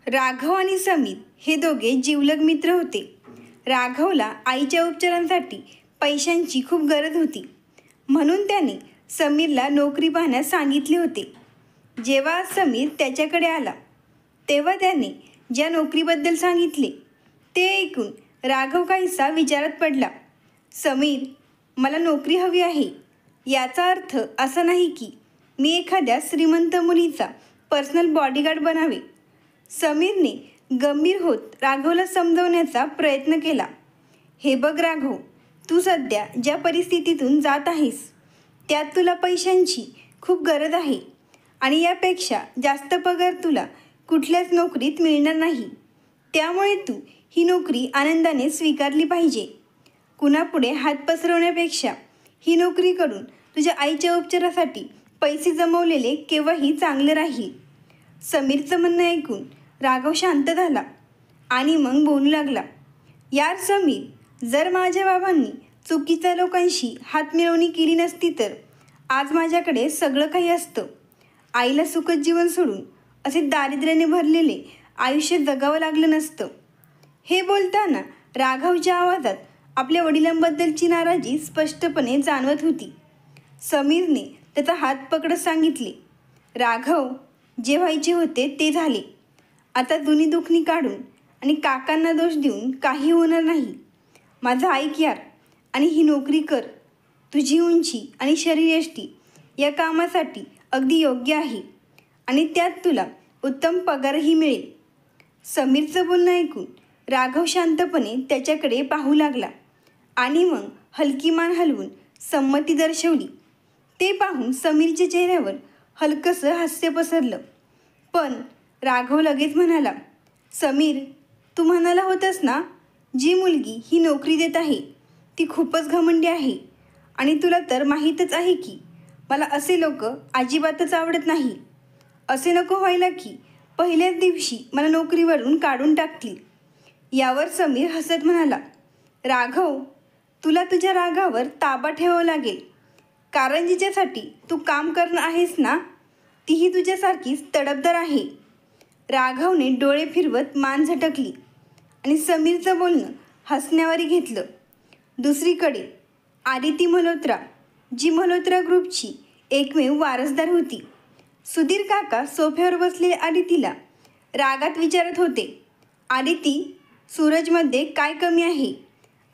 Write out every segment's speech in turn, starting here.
राघव आणि समीर हे दोघे जिवलग मित्र होते. राघवला आईच्या उपचारांसाठी पैशांची खूप गरज होती, म्हणून त्याने समीरला नोकरी पाहण्यास सांगितले होते. जेव्हा समीर त्याच्याकडे आला तेव्हा त्याने ज्या नोकरीबद्दल सांगितले ते ऐकून राघव काहीसा विचारात पडला. समीर, मला नोकरी हवी आहे. याचा अर्थ असा नाही की मी एखाद्या श्रीमंत मुलीचा पर्सनल बॉडीगार्ड बनावे. समीरने गंभीर होत राघवला समजवण्याचा प्रयत्न केला. हे बघ राघव, तू सध्या ज्या परिस्थितीतून जात आहेस त्यात तुला पैशांची खूप गरज आहे आणि यापेक्षा जास्त पगार तुला कुठल्याच नोकरीत मिळणार नाही. त्यामुळे तू ही नोकरी आनंदाने स्वीकारली पाहिजे. कुणापुढे हात पसरवण्यापेक्षा ही नोकरी करून तुझ्या आईच्या उपचारासाठी पैसे जमवलेले केव्हाही चांगले राहील. समीरचं म्हणणं ऐकून राघव शांत झाला आणि मग बोलू लागला. यार समीर, जर माझ्या बाबांनी चुकीच्या लोकांशी हातमिळवणी केली नसती तर आज माझ्याकडे सगळं काही असतं. आईला सुखद जीवन सोडून असे दारिद्र्याने भरलेले आयुष्य जगावं लागलं नसतं. हे बोलताना राघवच्या आवाजात आपल्या वडिलांबद्दलची नाराजी स्पष्टपणे जाणवत होती. समीरने त्याचा हात पकडत सांगितले, राघव, जे व्हायचे होते ते झाले. आता जुनी दुखणी काढून आणि काकांना दोष देऊन काही होणार नाही. माझं ऐक यार आणि ही नोकरी कर. तुझी उंची आणि शरीरयष्टी या कामासाठी अगदी योग्य आहे आणि त्यात तुला उत्तम पगारही मिळेल. समीरचं बोलणं ऐकून राघव शांतपणे त्याच्याकडे पाहू लागला आणि मग हलकी मान हलवून संमती दर्शवली. ते पाहून समीरच्या चेहऱ्यावर हलकंसं हास्य पसरलं. पण राघव लगेच म्हणाला, समीर, तू म्हणाला होतास ना, जी मुलगी ही नोकरी देत आहे ती खूपच घमंडी आहे आणि तुला तर माहीतच आहे की मला असे लोक अजिबातच आवडत नाही. असे नको व्हायला की पहिल्याच दिवशी मला नोकरीवरून काढून टाकतील. यावर समीर हसत म्हणाला, राघव, तुला तुझ्या रागावर ताबा ठेवावा लागेल, कारण जिच्यासाठी तू काम करणार आहेस ना तीही तुझ्यासारखीच तडफदार आहे. राघवने डोळे फिरवत मान झटकली आणि समीरचं बोलणं हसण्यावारी घेतलं. दुसरीकडे आदिती मल्होत्रा, जी मल्होत्रा ग्रुपची एकमेव वारसदार होती. सुधीर काका सोफ्यावर बसलेले आदितीला रागात विचारत होते, आदिती, सूरजमध्ये काय कमी आहे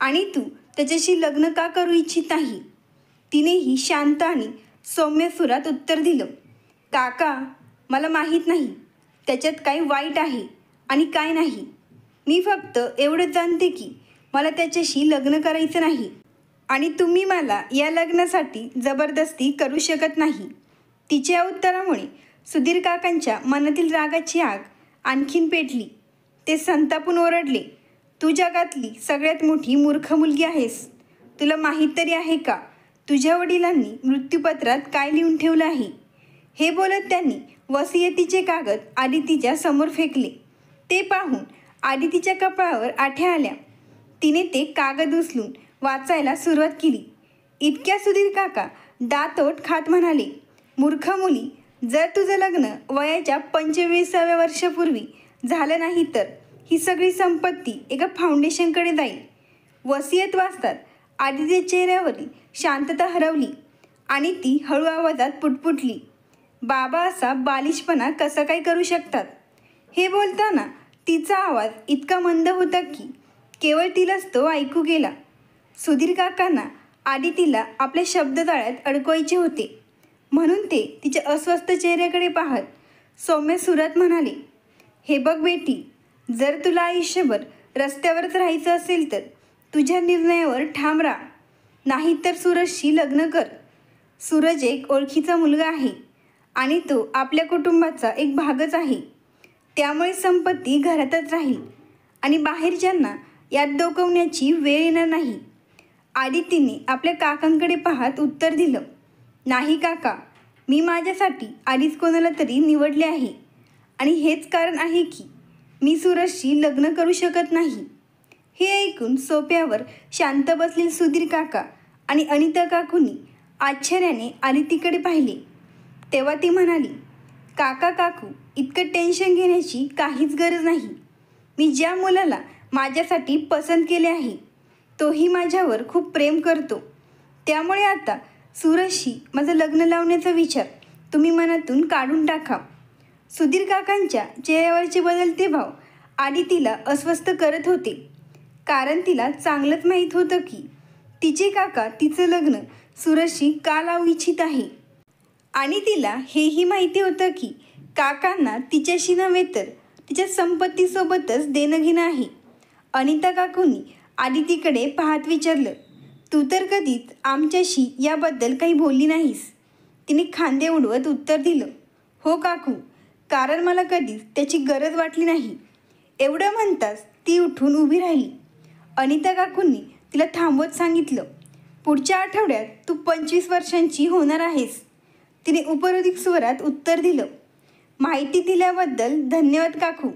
आणि तू त्याच्याशी लग्न का करू इच्छित नाही? तिनेही शांत आणि सौम्य सुरात उत्तर दिलं, काका, मला माहीत नाही त्याच्यात काय वाईट आहे आणि काय नाही. मी फक्त एवढंच जाणते की मला त्याच्याशी लग्न करायचं नाही आणि तुम्ही मला या लग्नासाठी जबरदस्ती करू शकत नाही. तिच्या उत्तरामुळे सुधीर काकांच्या मनातील रागाची आग आणखीन पेटली. ते संतापून ओरडले, तू जगातली सगळ्यात मोठी मूर्ख मुलगी आहेस. तुला माहीत तरी आहे का तुझ्या वडिलांनी मृत्यूपत्रात काय लिहून ठेवलं आहे? हे बोलत त्यांनी वसियतीचे कागद आदितीच्या समोर फेकले. ते पाहून आदितीच्या कपाळावर आठ्या आल्या. तिने ते कागद उचलून वाचायला सुरुवात केली. इतक्या सुधीर काका दातोट खात म्हणाले, मूर्ख मुली, जर तुझं लग्न वयाच्या 25व्या वर्षापूर्वी झालं नाही तर ही सगळी संपत्ती एका फाउंडेशनकडे जाईल. वसियत वाचतात आदितीच्या चेहऱ्यावरील शांतता हरवली आणि ती हळू आवाजात पुटपुटली, बाबा असा बालिशपणा कसा काय करू शकतात? हे बोलताना तिचा आवाज इतका मंद होता की केवळ तिलाच तो ऐकू गेला. सुधीर काकांना आदितीला आपल्या शब्दजाळ्यात अडकवायचे होते, म्हणून ते तिच्या अस्वस्थ चेहऱ्याकडे पाहत सौम्य सुरात म्हणाले, हे बघ बेटी, जर तुला आयुष्यभर रस्त्यावरच राहायचं असेल तर तुझ्या निर्णयावर ठाम राहा, नाही तर सूरजशी लग्न कर. सूरज एक ओळखीचा मुलगा आहे आणि तो आपल्या कुटुंबाचा एक भागच आहे. त्यामुळे संपत्ती घरातच राहील आणि बाहेरच्यांना यात डोकवण्याची वेळ येणार नाही. आदितीने आपल्या काकांकडे पाहत उत्तर दिलं, नाही काका, मी माझ्यासाठी आधीच कोणाला तरी निवडले आहे आणि हेच कारण आहे की मी सूरजशी लग्न करू शकत नाही. हे ऐकून सोफ्यावर शांत बसलेले सुधीर काका आणि अनिता काकूंनी आश्चर्याने आदितीकडे पाहिले. तेव्हा ती म्हणाली, काका काकू, इतकं टेन्शन घेण्याची काहीच गरज नाही. मी ज्या मुलाला माझ्यासाठी पसंत केले आहे तोही माझ्यावर खूप प्रेम करतो. त्यामुळे आता सूरजशी माझं लग्न लावण्याचा विचार तुम्ही मनातून काढून टाका. सुधीर काकांच्या चेहऱ्यावरचे बदलते भाव आदितीला अस्वस्थ करत होते. कारण तिला चांगलंच माहीत होतं की तिचे काका तिचं लग्न सूरजशी का लावू इच्छित आहे. आणि तिला हेही माहिती होतं की काकांना तिच्याशी नव्हे तर तिच्या संपत्तीसोबतच देणं घेणं आहे. अनिता काकूंनी आदितीकडे पाहत विचारलं, तू तर कधीच आमच्याशी याबद्दल काही बोलली नाहीस. तिने खांदे उडवत उत्तर दिलं, हो काकू, कारण मला कधीच त्याची गरज वाटली नाही. एवढं म्हणताच ती उठून उभी राहिली. अनिता काकूंनी तिला थांबवत सांगितलं, पुढच्या आठवड्यात तू 25 वर्षांची होणार आहेस. तिने उपरोधिक स्वरात उत्तर दिलं, माहिती दिल्याबद्दल धन्यवाद काकू.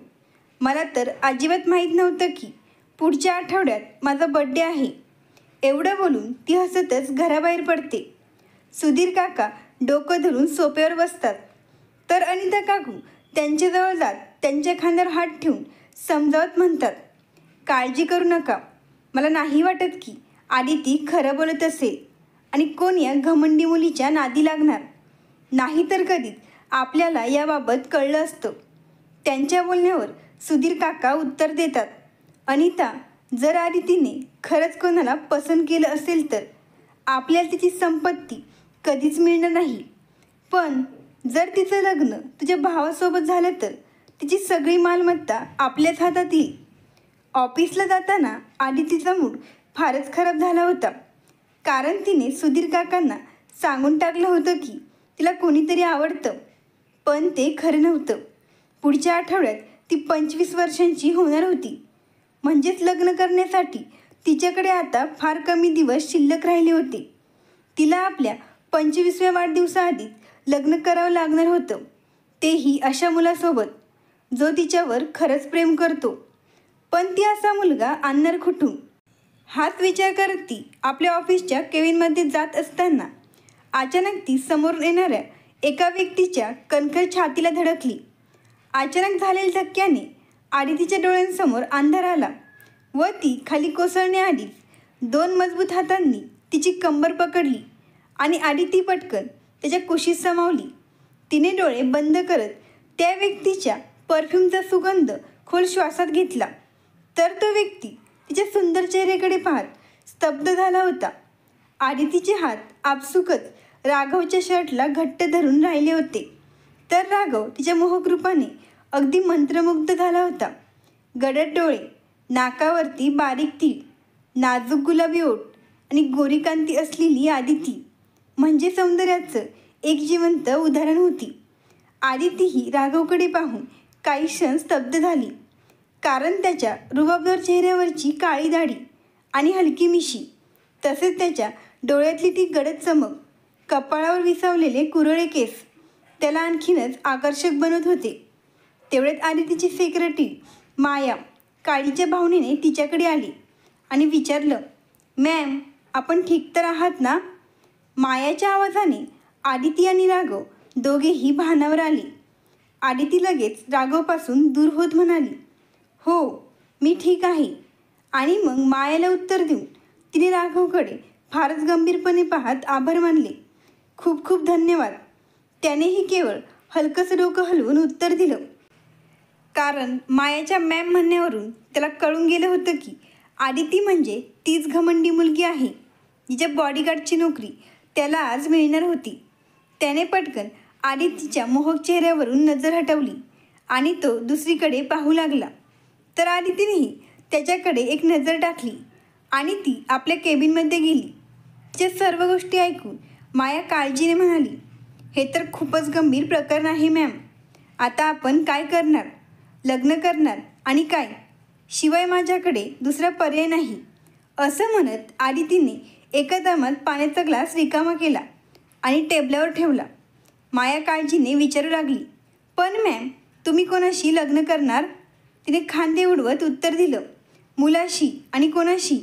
मला तर अजिबात माहीत नव्हतं की पुढच्या आठवड्यात माझा बड्डे आहे. एवढं बोलून ती हसतच घराबाहेर पडते. सुधीर काका डोकं धरून सोफ्यावर बसतात तर अनिता काकू त्यांच्याजवळ जात त्यांच्या खांद्यावर हात ठेवून समजावत म्हणतात, काळजी करू नका. मला नाही वाटत की आदिती खरं बोलत असेल आणि कोण या घमंडी मुलीच्या नादी लागणार. नाही तर कधीच आपल्याला याबाबत कळलं असतं. त्यांच्या बोलण्यावर सुधीर काका उत्तर देतात, अनिता, जर आदितीने खरंच कोणाला पसंत केलं असेल तर आपल्याला तिची संपत्ती कधीच मिळणार नाही. पण जर तिचं लग्न तुझ्या भावासोबत झालं तर तिची सगळी मालमत्ता आपल्याच हातात येईल. ऑफिसला जाताना आदितीचा मूड फारच खराब झाला होता. कारण तिने सुधीर काकांना सांगून टाकलं होतं की तिला कोणीतरी आवडतं. पण ते खरं नव्हतं. पुढच्या आठवड्यात ती 25 वर्षांची होणार होती. म्हणजेच लग्न करण्यासाठी तिच्याकडे आता फार कमी दिवस शिल्लक राहिले होते. तिला आपल्या 25व्या वाढदिवसाआधी लग्न करावं लागणार होतं, तेही अशा मुलासोबत जो तिच्यावर खरंच प्रेम करतो. पण ती असा मुलगा आणणार कुठून? हाच विचार करत ती आपल्या ऑफिसच्या केबिनमध्ये जात असताना अचानक ती समोरून येणाऱ्या एका व्यक्तीच्या कणखर छातीला धडकली. अचानक झालेल्या धक्क्याने आदितीच्या डोळ्यांसमोर अंधार आला व ती खाली कोसळण्याआधीच 2 मजबूत हातांनी तिची कंबर पकडली आणि आदिती पटकन त्याच्या कुशीत सामावली. तिने डोळे बंद करत त्या व्यक्तीच्या परफ्यूमचा सुगंध खोल श्वासात घेतला तर तो व्यक्ती तिच्या सुंदर चेहऱ्याकडे पाहत स्तब्ध झाला होता. आदितीचे हात आपसुकच राघवच्या शर्टला घट्ट धरून राहिले होते तर राघव तिच्या मोहक रूपाने अगदी मंत्रमुग्ध झाला होता. गडद डोळे, नाकावरती बारीक तीळ, नाजूक गुलाबी ओठ आणि गोरीकांती असलेली आदिती म्हणजे सौंदर्याचं एक जिवंत उदाहरण होती. आदितीही राघवकडे पाहून काही क्षण स्तब्ध झाली. कारण त्याच्या रुबाबदार चेहऱ्यावरची काळी दाढी आणि हलकी मिशी, तसेच त्याच्या डोळ्यातली ती गडद चमक, कपाळावर विसावलेले कुरळे केस त्याला आणखीनच आकर्षक बनवत होते. तेवढ्यात आदितीची सेक्रेटरी माया काळीच्या भावनेने तिच्याकडे आली आणि विचारलं, मॅम, आपण ठीक तर आहात ना? मायाच्या आवाजाने आदिती आणि राघव दोघेही भानावर आले. आदिती लगेच राघवपासून दूर होत म्हणाली, हो, मी ठीक आहे. आणि मग मायाला उत्तर देऊन तिने राघवकडे फारच गंभीरपणे पाहत आभार मानले. खूप खूप धन्यवाद. त्यानेही केवळ हलकंसं डोकं हलवून उत्तर दिलं. कारण मायाच्या मॅम म्हणण्यावरून त्याला कळून गेलं होतं की आदिती म्हणजे तीच घमंडी मुलगी आहे जिच्या बॉडीगार्डची नोकरी त्याला आज मिळणार होती. त्याने पटकन आदितीच्या मोहक चेहऱ्यावरून नजर हटवली आणि तो दुसरीकडे पाहू लागला. तर आदितीनेही त्याच्याकडे एक नजर टाकली आणि ती आपल्या केबिनमध्ये गेली. तिच्या सर्व गोष्टी ऐकून माया काळजीने म्हणाली, हे तर खूपच गंभीर प्रकरण आहे मॅम. आता आपण काय करणार? लग्न करणार आणि काय? शिवाय माझ्याकडे दुसरा पर्याय नाही. असं म्हणत आदितीने एका दमात पाण्याचा ग्लास रिकामा केला आणि टेबलावर ठेवला. माया काळजीने विचारू लागली, पण मॅम, तुम्ही कोणाशी लग्न करणार? तिने खांदे उडवत उत्तर दिलं, मुलाशी. आणि कोणाशी?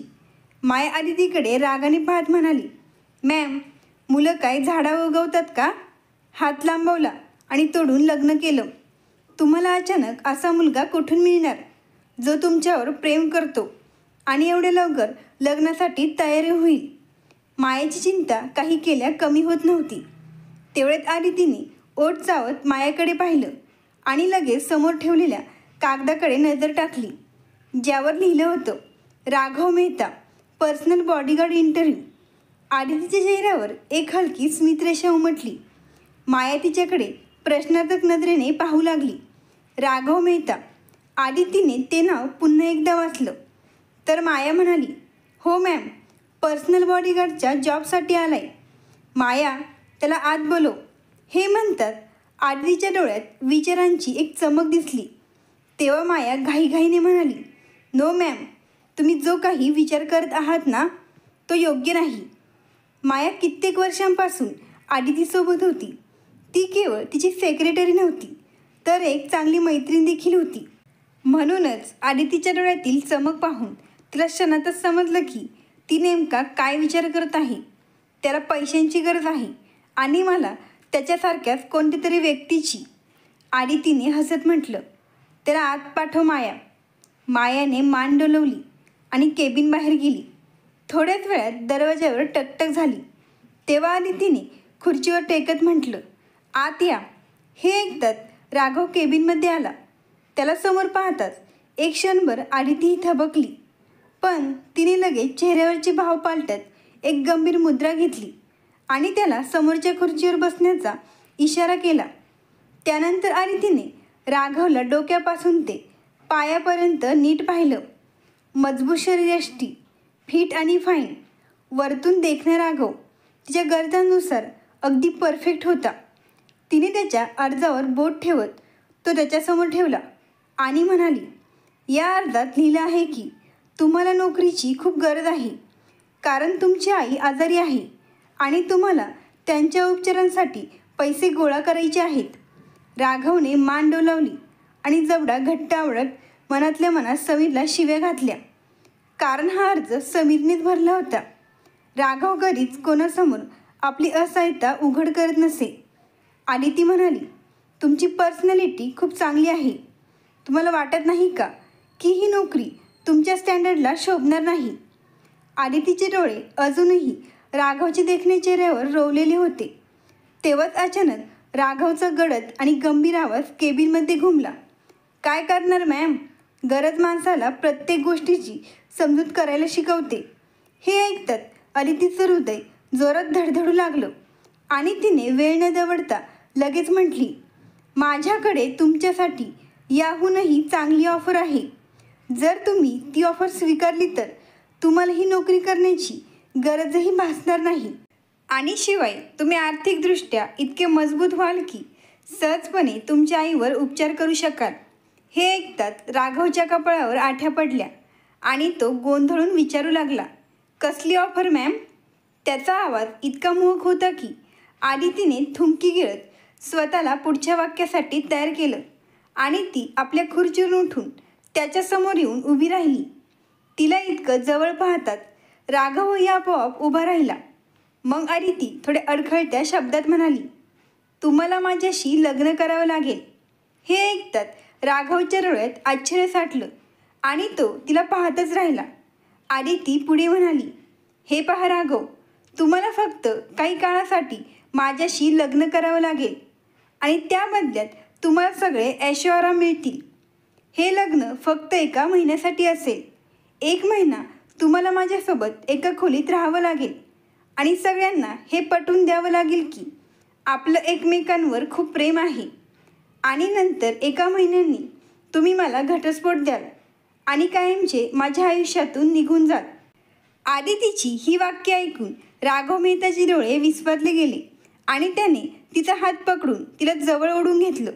माया आदितीकडे रागाने पाहत म्हणाली, मॅम, मुलं काय झाडा उगवतात का? हात लांबवला आणि तोडून लग्न केलं. तुम्हाला अचानक असा मुलगा कुठून मिळणार जो तुमच्यावर प्रेम करतो आणि एवढ्या लवकर लग्नासाठी तयारी होईल. मायाची चिंता काही केल्या कमी होत नव्हती. तेवढ्यात आदितीने ओठ चावत मायाकडे पाहिलं आणि लगेच समोर ठेवलेल्या कागदाकडे नजर टाकली, ज्यावर लिहिलं होतं, Raghav Mehta, personal bodyguard interview. आदितीच्या चेहऱ्यावर एक हलकी स्मितरेषा उमटली. माया तिच्याकडे प्रश्नार्थक नजरेने पाहू लागली. राघव मेहता. आदितीने ते नाव पुन्हा एकदा वाचलं. तर माया म्हणाली, हो मॅम, पर्सनल बॉडीगार्डच्या जॉबसाठी आलाय. माया, त्याला आत बोलव. हे म्हणतात आदितीच्या डोळ्यात विचारांची एक चमक दिसली. तेव्हा माया घाईघाईने म्हणाली, नो मॅम, तुम्ही जो काही विचार करत आहात ना, तो योग्य नाही. माया कित्येक वर्षांपासून आदितीसोबत होती. ती केवळ तिची सेक्रेटरी नव्हती, तर एक चांगली मैत्रीण देखील होती. म्हणूनच आदितीच्या डोळ्यातील चमक पाहून तिला क्षणातच समजलं की ती नेमका काय विचार करत आहे. त्याला पैशांची गरज आहे आणि मला त्याच्यासारख्याच कोणत्या तरी व्यक्तीची. आदितीने हसत म्हटलं, त्याला आत पाठव माया. मायाने मान डोलवली आणि केबिन बाहेर गेली. थोड्याच वेळात दरवाजावर टकटक झाली. तेव्हा आदितीने खुर्चीवर टेकत म्हटलं, आत या. हे ऐकतात राघव केबिनमध्ये आला. त्याला समोर पाहताच एक क्षणभर आदिती थबकली, पण तिने लगेच चेहऱ्यावरचे भाव पालटत एक गंभीर मुद्रा घेतली आणि त्याला समोरच्या खुर्चीवर बसण्याचा इशारा केला. त्यानंतर आदितीने राघवला डोक्यापासून ते पायापर्यंत नीट पाहिलं. मजबूत शरीरयष्टी, फिट आणि फाईन. वरतून देखणा राघव तिच्या गरजांनुसार अगदी परफेक्ट होता. तिने त्याच्या अर्जावर बोट ठेवत तो त्याच्यासमोर ठेवला आणि म्हणाली, या अर्जात लिहिलं आहे की तुम्हाला नोकरीची खूप गरज आहे, कारण तुमची आई आजारी आहे आणि तुम्हाला त्यांच्या उपचारांसाठी पैसे गोळा करायचे आहेत. राघवने मान डोलावली आणि जबडा घट्ट आवळत मनातल्या मनात समीरला शिव्या घातल्या, कारण हा अर्ज समीरनेच भरला होता. राघव कधीच कोणासमोर आपली असहायता उघड करत नसे. आदिती म्हणाली, तुमची पर्सनॅलिटी खूप चांगली आहे. तुम्हाला वाटत नाही का की ही नोकरी तुमच्या स्टँडर्डला शोभणार नाही? आदितीचे डोळे अजूनही राघवच्या देखण्या चेहऱ्यावर रोवलेले होते. तेव्हाच अचानक राघवचा गडद आणि गंभीर आवाज केबिनमध्ये घुमला, काय करणार मॅम? गरज माणसाला प्रत्येक गोष्टीची समजूत करायला शिकवते. हे ऐकतात आदितीचं हृदय जोरात धडधडू लागलं आणि तिने वेळ न दवडता लगेच म्हटली, माझ्याकडे तुमच्यासाठी याहूनही चांगली ऑफर आहे. जर तुम्ही ती ऑफर स्वीकारली तर तुम्हाला ही नोकरी करण्याची गरजही भासणार नाही आणि शिवाय तुम्ही आर्थिकदृष्ट्या इतके मजबूत व्हाल की सहजपणे तुमच्या आईवर उपचार करू शकाल. हे ऐकतात राघवच्या कपाळावर आठ्या पडल्या आणि तो गोंधळून विचारू लागला, कसली ऑफर मॅम? त्याचा आवाज इतका मोहक होता की आदितीने थुंकी गिळत स्वतःला पुढच्या वाक्यासाठी तयार केलं आणि ती आपल्या खुर्चीवरून उठून त्याच्यासमोर येऊन उभी राहिली. तिला इतकं जवळ पाहतात राघवही आपोआप उभा राहिला. मग आदिती थोड्या अडखळत्या शब्दात म्हणाली, तुम्हाला माझ्याशी लग्न करावं लागेल. हे ऐकतात राघवच्या डोळ्यात आश्चर्य साठलं आणि तो तिला पाहतच राहिला. आदिती पुढे म्हणाली, हे पहा राघव, तुम्हाला फक्त काही काळासाठी माझ्याशी लग्न करावं लागेल आणि त्या बदल्यात तुम्हाला सगळे ऐशोआराम मिळतील. हे लग्न फक्त एका महिन्यासाठी असेल. 1 महिना तुम्हाला माझ्यासोबत एका खोलीत राहावं लागेल आणि सगळ्यांना हे पटवून द्यावं लागेल की आपलं एकमेकांवर खूप प्रेम आहे. आणि नंतर 1 महिन्यांनी तुम्ही मला घटस्फोट द्याल आणि कायमचे माझ्या आयुष्यातून निघून जाल. आदितीची ही वाक्य ऐकून राघव मेहताचे डोळे विस्फारले गेले आणि त्याने तिचा हात पकडून तिला जवळ ओढून घेतलं.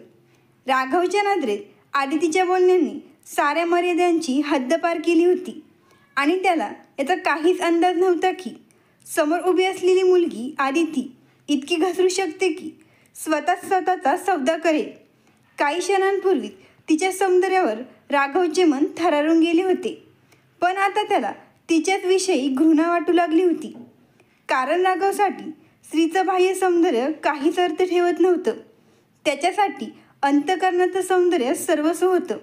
राघवच्या नजरेत आदितीच्या बोलण्याने साऱ्या मर्यादांची हद्द पार केली होती आणि त्याला याचा काहीच अंदाज नव्हता की समोर उभी असलेली मुलगी आदिती इतकी घसरू शकते की स्वतःचा सौदा करेल. काही क्षणांपूर्वी तिच्या सौंदर्यावर राघवचे मन थरारून गेले होते, पण आता त्याला तिच्याच विषयी घृणा वाटू लागली होती. कारण राघवसाठी स्त्रीचं बाह्य सौंदर्य काहीच अर्थ ठेवत नव्हतं. त्याच्यासाठी अंतःकरणाचं सौंदर्य सर्वस्व होतं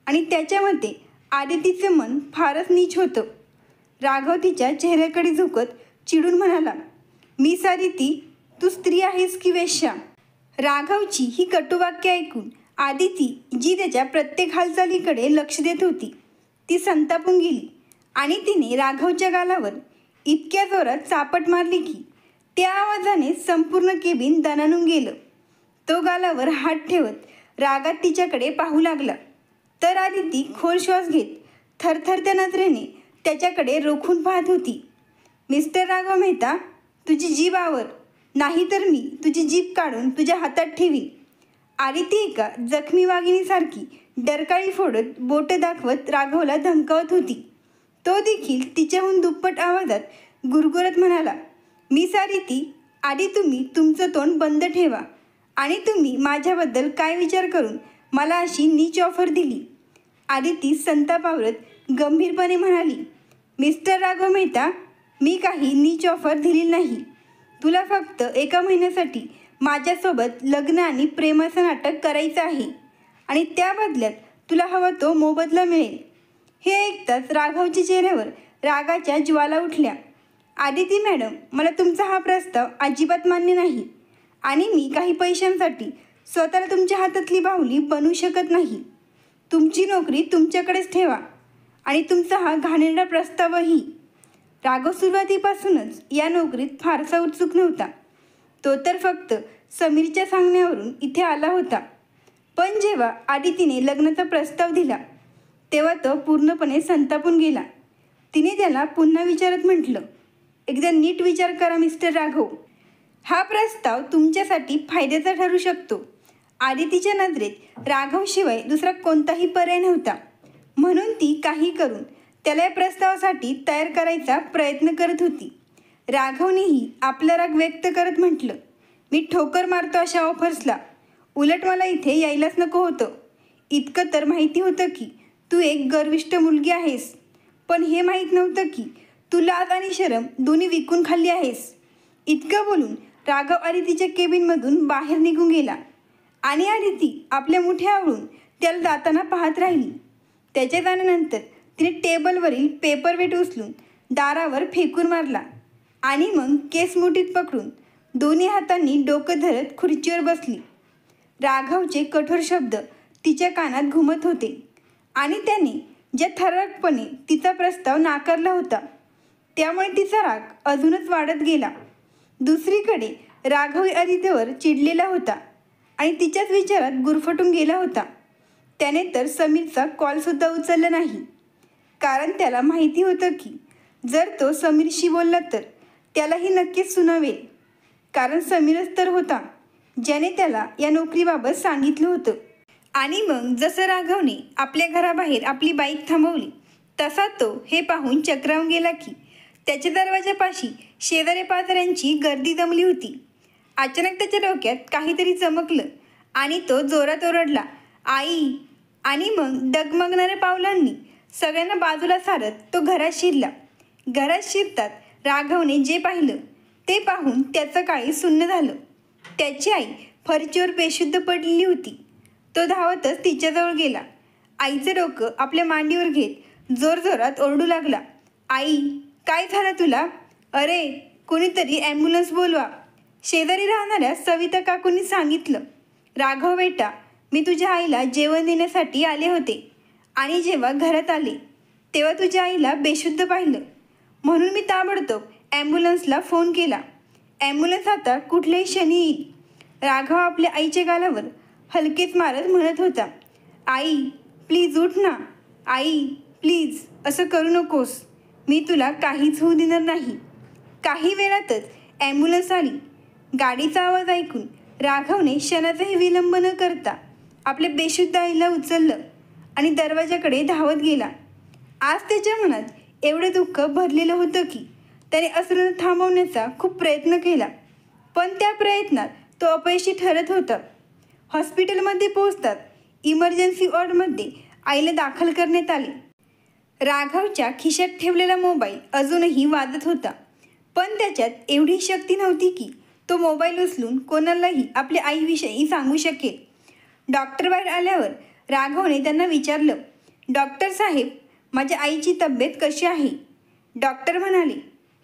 आणि त्याच्या मते आदितीचे मन फारच नीच होतं. राघव तिच्या चेहऱ्याकडे झुकत चिडून म्हणाला, मिस आदिती, तू स्त्री आहेस की वेश्या? राघवची ही कटुवाक्य ऐकून आदिती, जी त्याच्या प्रत्येक हालचालीकडे लक्ष देत होती, ती संतापून गेली आणि तिने राघवच्या गालावर इतक्या जोरात चापट मारली की त्या आवाजाने संपूर्ण केबिन दणाणून गेलं. तो गालावर हात ठेवत रागात तिच्याकडे पाहू लागला, तर आदिती खोल श्वास घेत थरथरत्या नजरेने त्याच्याकडे रोखून पाहत होती. मिस्टर राघव मेहता, तुझी जीभ आवर, नाहीतर मी तुझी जीभ काढून तुझ्या हातात ठेवीन. आदिती एका जखमी वाघिणीसारखी डरकाळी फोडत बोटं दाखवत राघवला धमकावत होती. तो देखील तिच्याहून दुप्पट आवाजात गुरगुरत म्हणाला, मिस आदिती, आधी तुम्ही तुमचं तोंड बंद ठेवा आणि तुम्ही माझ्याबद्दल काय विचार करून मला अशी नीच ऑफर दिली? आदिती संतापावरत गंभीरपणे म्हणाली, मिस्टर राघव मेहता, मी काही नीच ऑफर दिली नाही. तुला फक्त 1 महिन्यासाठी माझ्यासोबत लग्न आणि प्रेमाचं नाटक करायचं आहे आणि त्या बदल्यात तुला हवा तो मोबदला मिळेल. हे ऐकताच राघवच्या चेहऱ्यावर रागाच्या ज्वाला उठल्या. आदिती मॅडम, मला तुमचा हा प्रस्ताव अजिबात मान्य नाही आणि मी काही पैशांसाठी स्वतःला तुमच्या हातातली बाहुली बनवू शकत नाही. तुमची नोकरी तुमच्याकडेच ठेवा आणि तुमचा हा घाणेरडा प्रस्तावही. राघव सुरुवातीपासूनच या नोकरीत फारसा उत्सुक नव्हता. तो तर फक्त समीरच्या सांगण्यावरून इथे आला होता. पण जेव्हा आदितीने लग्नाचा प्रस्ताव दिला तेव्हा तो पूर्णपणे संतापून गेला. तिने त्याला पुन्हा विचारत म्हटलं, एकदा नीट विचार करा मिस्टर राघव, हा प्रस्ताव तुमच्यासाठी फायद्याचा ठरू शकतो. आदितीच्या नजरेत राघवशिवाय दुसरा कोणताही पर्याय नव्हता. म्हणून ती काही करून त्याला या प्रस्तावासाठी तयार करायचा प्रयत्न करत होती. राघवनेही आपला राग व्यक्त करत म्हटलं, मी ठोकर मारतो अशा ऑफर्सला. उलट मला इथे यायलाच नको होतं. इतकं तर माहिती होतं की तू एक गर्विष्ठ मुलगी आहेस, पण हे माहीत नव्हतं की तू लाज आणि शरम दोन्ही विकून खाल्ली आहेस. इतकं बोलून राघव आदितीच्या केबिनमधून बाहेर निघून गेला आणि आदिती आपल्या मुठ्या आवळून त्याला जाताना पाहत राहिली. त्याच्या जाण्यानंतर तिने टेबलवरील पेपरवेट उचलून दारावर फेकून मारला आणि मग केस मुठीत पकडून दोन्ही हातांनी डोकं धरत खुर्चीवर बसली. राघवचे कठोर शब्द तिच्या कानात घुमत होते आणि त्याने ज्या थरारकपणे तिचा प्रस्ताव नाकारला होता त्यामुळे तिचा राग अजूनच वाढत गेला. दुसरीकडे राघव आदित्यवर चिडलेला होता आणि तिच्याच विचारात गुरफटून गेला होता. त्याने तर समीरचा कॉलसुद्धा उचलला नाही, कारण त्याला माहिती होतं की जर तो समीरशी बोलला तर त्यालाही नक्कीच सुनावेल, कारण समीरच तर होता ज्याने त्याला या नोकरीबाबत सांगितलं होतं. आणि मग जसं राघवने आपल्या घराबाहेर आपली बाईक थांबवली तसा तो हे पाहून चक्रावून गेला की त्याच्या दरवाजापाशी शेजारी पाजाऱ्यांची गर्दी जमली होती. अचानक त्याच्या डोक्यात काहीतरी चमकलं आणि तो जोरात ओरडला, आई! आणि मग डगमगणाऱ्या पावलांनी सगळ्यांना बाजूला सारत तो घरात शिरला. घरात शिरतात राघवने जे पाहिलं ते पाहून त्याचं काळी सुन्न झालं. त्याची आई फरशीवर बेशुद्ध पडलेली होती. तो धावतच तिच्याजवळ गेला. आईचं डोकं आपल्या मांडीवर घेत जोरजोरात ओरडू लागला, आई! काय झालं तुला? अरे, कोणीतरी ॲम्ब्युलन्स बोलवा. शेजारी राहणाऱ्या सविता काकूंनी सांगितलं. राघव बेटा, मी तुझ्या आईला जेवण देण्यासाठी आले होते आणि जेव्हा घरात आले तेव्हा तुझ्या आईला बेशुद्ध पाहिलं, म्हणून मी ताबडतोब ॲम्ब्युलन्सला फोन केला. ॲम्ब्युलन्स आता कुठल्याही क्षणी येईल. राघव आपल्या आईच्या गालावर हलकेच मारत म्हणत होता, आई प्लीज उठ ना. आई प्लीज असं करू नकोस. मी तुला काहीच होऊ देणार नाही. काही वेळातच ॲम्ब्युलन्स आली. गाडीचा आवाज ऐकून राघवने क्षणाचाही विलंब न करता आपल्या बेशुद्ध आईला उचललं आणि दरवाजाकडे धावत गेला. आज त्याच्या मनात एवढं दुःख भरलेलं होतं की त्याने अश्रू थांबवण्याचा खूप प्रयत्न केला, पण त्या प्रयत्नात तो अपयशी ठरत होता. हॉस्पिटलमध्ये पोहोचतात इमर्जन्सी वॉर्डमध्ये आईला दाखल करण्यात आले. राघवच्या खिशात ठेवलेला मोबाईल अजूनही वाजत होता, पण त्याच्यात एवढी शक्ती नव्हती की तो मोबाईल उचलून कोणालाही आपल्या आईविषयी सांगू शकेल. डॉक्टर बाहेर आल्यावर राघवने त्यांना विचारलं, डॉक्टर साहेब, माझ्या आईची तब्येत कशी आहे? डॉक्टर म्हणाले,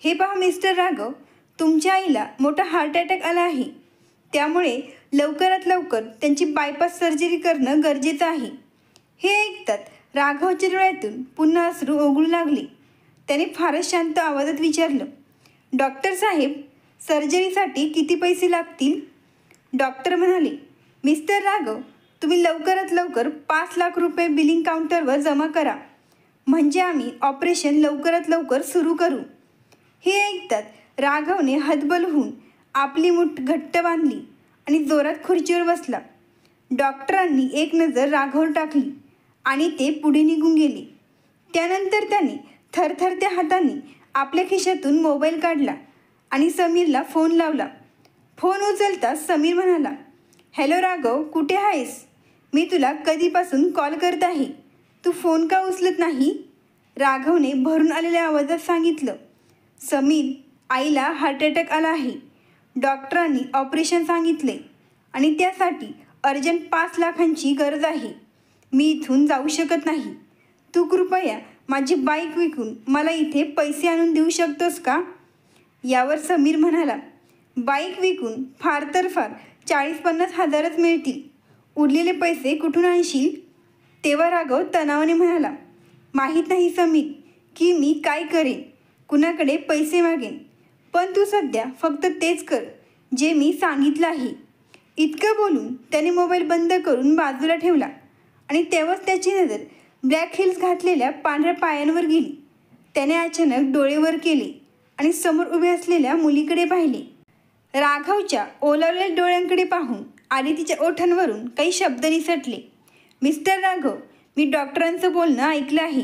हे पहा मिस्टर राघव, तुमच्या आईला मोठा हार्ट अटॅक आला आहे. त्यामुळे लवकरात लवकर त्यांची बायपास सर्जरी करणं गरजेचं आहे. हे ऐकतात राघवच्या डोळ्यातून पुन्हा अश्रू ओघळू लागले. त्याने फारच शांत आवाजात विचारलं, डॉक्टर साहेब, सर्जरीसाठी किती पैसे लागतील? डॉक्टर म्हणाले, मिस्टर राघव, तुम्ही लवकरात लवकर 5 लाख रुपये बिलिंग काउंटरवर जमा करा, म्हणजे आम्ही ऑपरेशन लवकरात लवकर सुरू करू. हे ऐकतात राघवने हतबल होऊन आपली मूठ घट्ट बांधली आणि जोरात खुर्चीवर बसला. डॉक्टरांनी एक नजर राघववर टाकली आणि ते पुढे निघून गेले. त्यानंतर त्याने थरथरत्या हातांनी आपल्या खिशातून मोबाईल काढला आणि समीरला फोन लावला. फोन उचलताच समीर म्हणाला, हॅलो राघव, कुठे आहेस? मी तुला कधीपासून कॉल करत आहे, तू फोन का उचलत नाही? राघवने भरून आलेल्या आवाजात सांगितलं. समीर, आईला हार्ट अटॅक आला आहे. डॉक्टरांनी ऑपरेशन सांगितले आणि त्यासाठी अर्जंट 5 लाखांची गरज आहे. मी इथून जाऊ शकत नाही. तू कृपया माझी बाईक विकून मला इथे पैसे आणून देऊ शकतोस का? यावर समीर म्हणाला, बाईक विकून फार तर फार 40-50 हजारच मिळतील. उरलेले पैसे कुठून आणशील? तेव्हा राघव तणावाने म्हणाला, माहीत नाही समीर की मी काय करेन, कुणाकडे पैसे मागेन, पण तू सध्या फक्त तेच कर जे मी सांगितलं आहे. इतकं बोलून त्याने मोबाईल बंद करून बाजूला ठेवला आणि तेव्हाच त्याची नजर ब्लॅक हिल्स घातलेल्या पांढऱ्या पायांवर गेली. त्याने अचानक डोळे वर केले आणि समोर उभे असलेल्या मुलीकडे पाहिले. राघवच्या ओलावलेल्या डोळ्यांकडे पाहून आदितीच्या ओठांवरून काही शब्द निसटले. मिस्टर राघव, मी डॉक्टरांचं बोलणं ऐकलं आहे.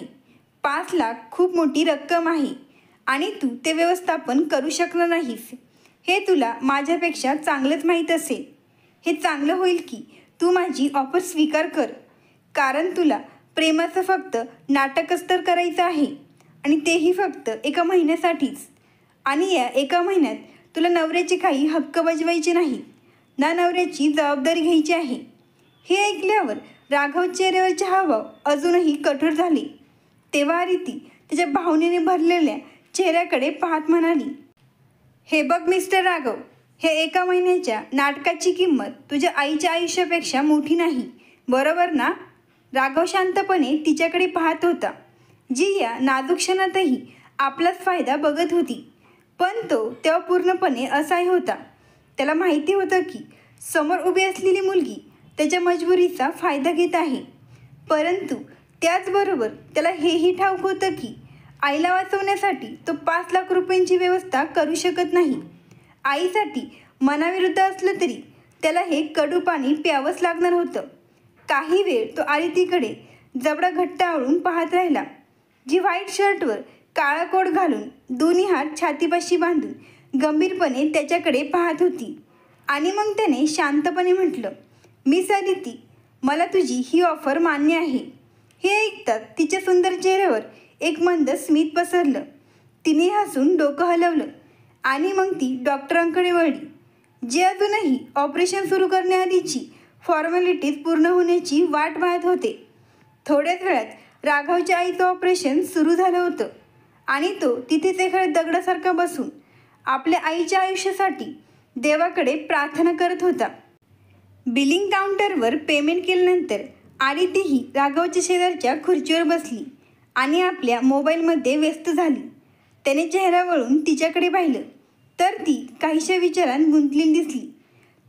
5 लाख खूप मोठी रक्कम आहे आणि तू ते व्यवस्थापन करू शकणार नाहीस. हे तुला माझ्यापेक्षा चांगलंच माहीत असेल. हे चांगलं होईल की तू माझी ऑफर स्वीकार कर, कारण तुला प्रेमाचं फक्त नाटकच तर करायचं आहे आणि तेही फक्त 1 महिन्यासाठीच. आणि या 1 महिन्यात तुला नवऱ्याचे काही हक्क बजवायचे नाहीत ना नवऱ्याची जबाबदारी घ्यायची आहे. हे ऐकल्यावर राघव चेहऱ्यावरचे हावभाव अजूनही कठोर झाले. तेव्हा आदिती त्याच्या भावनेने भरलेल्या चेहऱ्याकडे पाहत म्हणाली, हे बघ मिस्टर राघव, हे 1 महिन्याच्या नाटकाची किंमत तुझ्या आईच्या आयुष्यापेक्षा मोठी नाही, बरोबर ना? राघव शांतपणे तिच्याकडे पाहत होता, जी या नाजूक क्षणातही आपलाच फायदा बघत होती. पण तो तेव्हा पूर्णपणे असाही होता. त्याला माहिती होतं की समोर उभी असलेली मुलगी त्याच्या मजबुरीचा फायदा घेत आहे, परंतु त्याचबरोबर त्याला हेही ठाऊक होतं की आईला वाचवण्यासाठी तो 5 लाख रुपयांची व्यवस्था करू शकत नाही. आईसाठी मनाविरुद्ध असलं तरी त्याला हे कडू पाणी प्यावंच लागणार होतं. काही वेळ तो आदितीकडे जबडा घट्ट आवळून पाहत राहिला, जी व्हाईट शर्टवर काळा कोट घालून दोन्ही हात छातीपाशी बांधून गंभीरपणे त्याच्याकडे पाहत होती. आणि मग त्याने शांतपणे म्हटलं, मिस आदिती, मला तुझी ही ऑफर मान्य आहे. हे ऐकतात तिच्या सुंदर चेहऱ्यावर एक मंद स्मित पसरलं. तिने हसून डोकं हलवलं आणि मग ती डॉक्टरांकडे वळली, जे अजूनही ऑपरेशन सुरू करण्याआधीची फॉर्मॅलिटीज पूर्ण होण्याची वाट पाहत होते. थोड्याच वेळात राघवच्या आईचं ऑपरेशन सुरू झालं होतं आणि तो तिथेच एखाद्या दगडासारखा बसून आपल्या आईच्या आयुष्यासाठी देवाकडे प्रार्थना करत होता. बिलिंग काउंटरवर पेमेंट केल्यानंतर आदितीही राघवच्या शेजारच्या खुर्चीवर बसली आणि आपल्या मोबाईलमध्ये व्यस्त झाली. त्याने चेहरा वळून तिच्याकडे पाहिलं तर ती काहीशा विचारात गुंतलेली दिसली.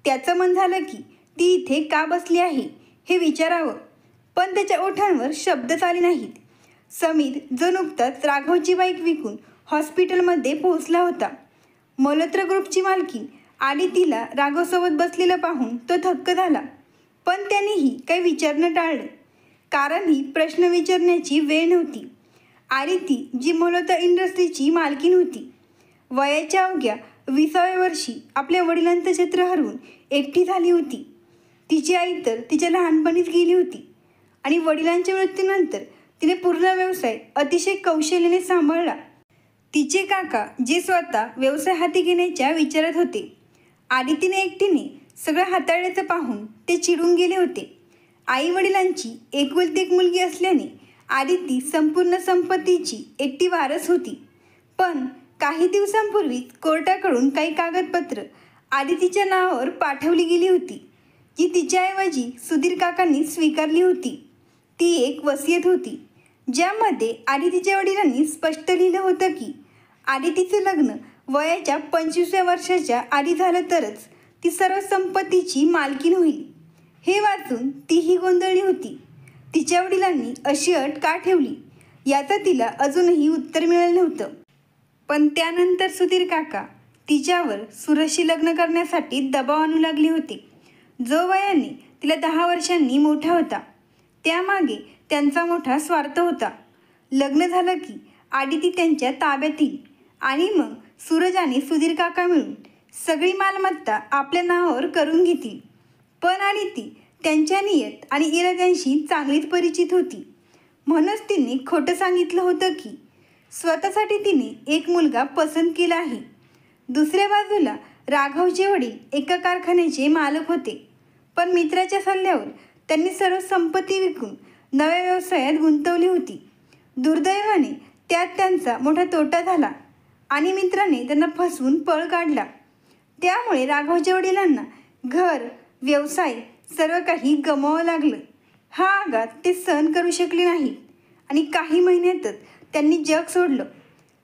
त्याचं मन झालं की ती इथे का बसली आहे हे विचारावं, पण त्याच्या ओठांवर शब्दच आले नाहीत. समीर जो नुकताच राघवची बाईक विकून हॉस्पिटलमध्ये पोहोचला होता. मल्होत्रा ग्रुपची मालकीण आदितीला राघवसोबत बसलेलं पाहून तो थक्क झाला, पण त्यानेही काही विचारणं टाळलं, कारण ही प्रश्न विचारण्याची वेळ नव्हती. आदिती जी मल्होत्रा इंडस्ट्रीची मालकीण होती, वयाच्या अवघ्या 20व्या वर्षी आपल्या वडिलांचं छत्र हरवून एकटी झाली होती. तिची आई तर तिच्या लहानपणीच गेली होती आणि वडिलांच्या मृत्यूनंतर तिने पूर्ण व्यवसाय अतिशय कौशल्याने सांभाळला. तिचे काका जे स्वतः व्यवसाय हाती घेण्याच्या विचारात होते आदितीने एकटीने सगळं हाताळल्याचं पाहून ते चिडून गेले होते. आई वडिलांची एकुलती एक मुलगी असल्याने आदिती संपूर्ण संपत्तीची एकटी वारस होती. पण काही दिवसांपूर्वीच कोर्टाकडून काही कागदपत्र आदितीच्या नावावर पाठवली गेली होती, जी तिच्याऐवजी सुधीर काकांनी स्वीकारली होती. ती एक वसियत होती, ज्यामध्ये आदितीच्या वडिलांनी स्पष्ट लिहिलं होतं की आदितीचं लग्न वयाच्या 25व्या वर्षाच्या आधी झालं तरच ती सर्व संपत्तीची मालकीण होईल. हे वाचून तीही गोंधळली होती. तिच्या वडिलांनी अशी अट का ठेवली याचं तिला अजूनही उत्तर मिळालं नव्हतं. पण त्यानंतर सुधीर काका तिच्यावर सुरशी लग्न करण्यासाठी दबाव आणू लागले होते, जो वयाने तिला 10 वर्षांनी मोठा होता. त्यामागे त्यांचा मोठा स्वार्थ होता. लग्न झालं की आदिती त्यांच्या ताब्यात येईल आणि मग सूरज आणि सुधीर काका मिळून सगळी मालमत्ता आपल्या नावावर करून घेतील. पण आदिती त्यांच्या नियत आणि इराद्यांशी चांगलीच परिचित होती. म्हणूनच तिने खोटं सांगितलं होतं की स्वतःसाठी तिने एक मुलगा पसंत केला आहे. दुसऱ्या बाजूला राघवचे वडील एका कारखान्याचे मालक होते, पण मित्राच्या सल्ल्यावर त्यांनी सर्व संपत्ती विकून नव्या व्यवसायात गुंतवली होती. दुर्दैवाने त्यात त्यांचा मोठा तोटा झाला आणि मित्राने त्यांना फसवून पळ काढला. त्यामुळे राघवच्या वडिलांना घर, व्यवसाय सर्व काही गमावं लागलं. हा आघात ते सहन करू शकले नाहीत आणि काही महिन्यातच त्यांनी जग सोडलं.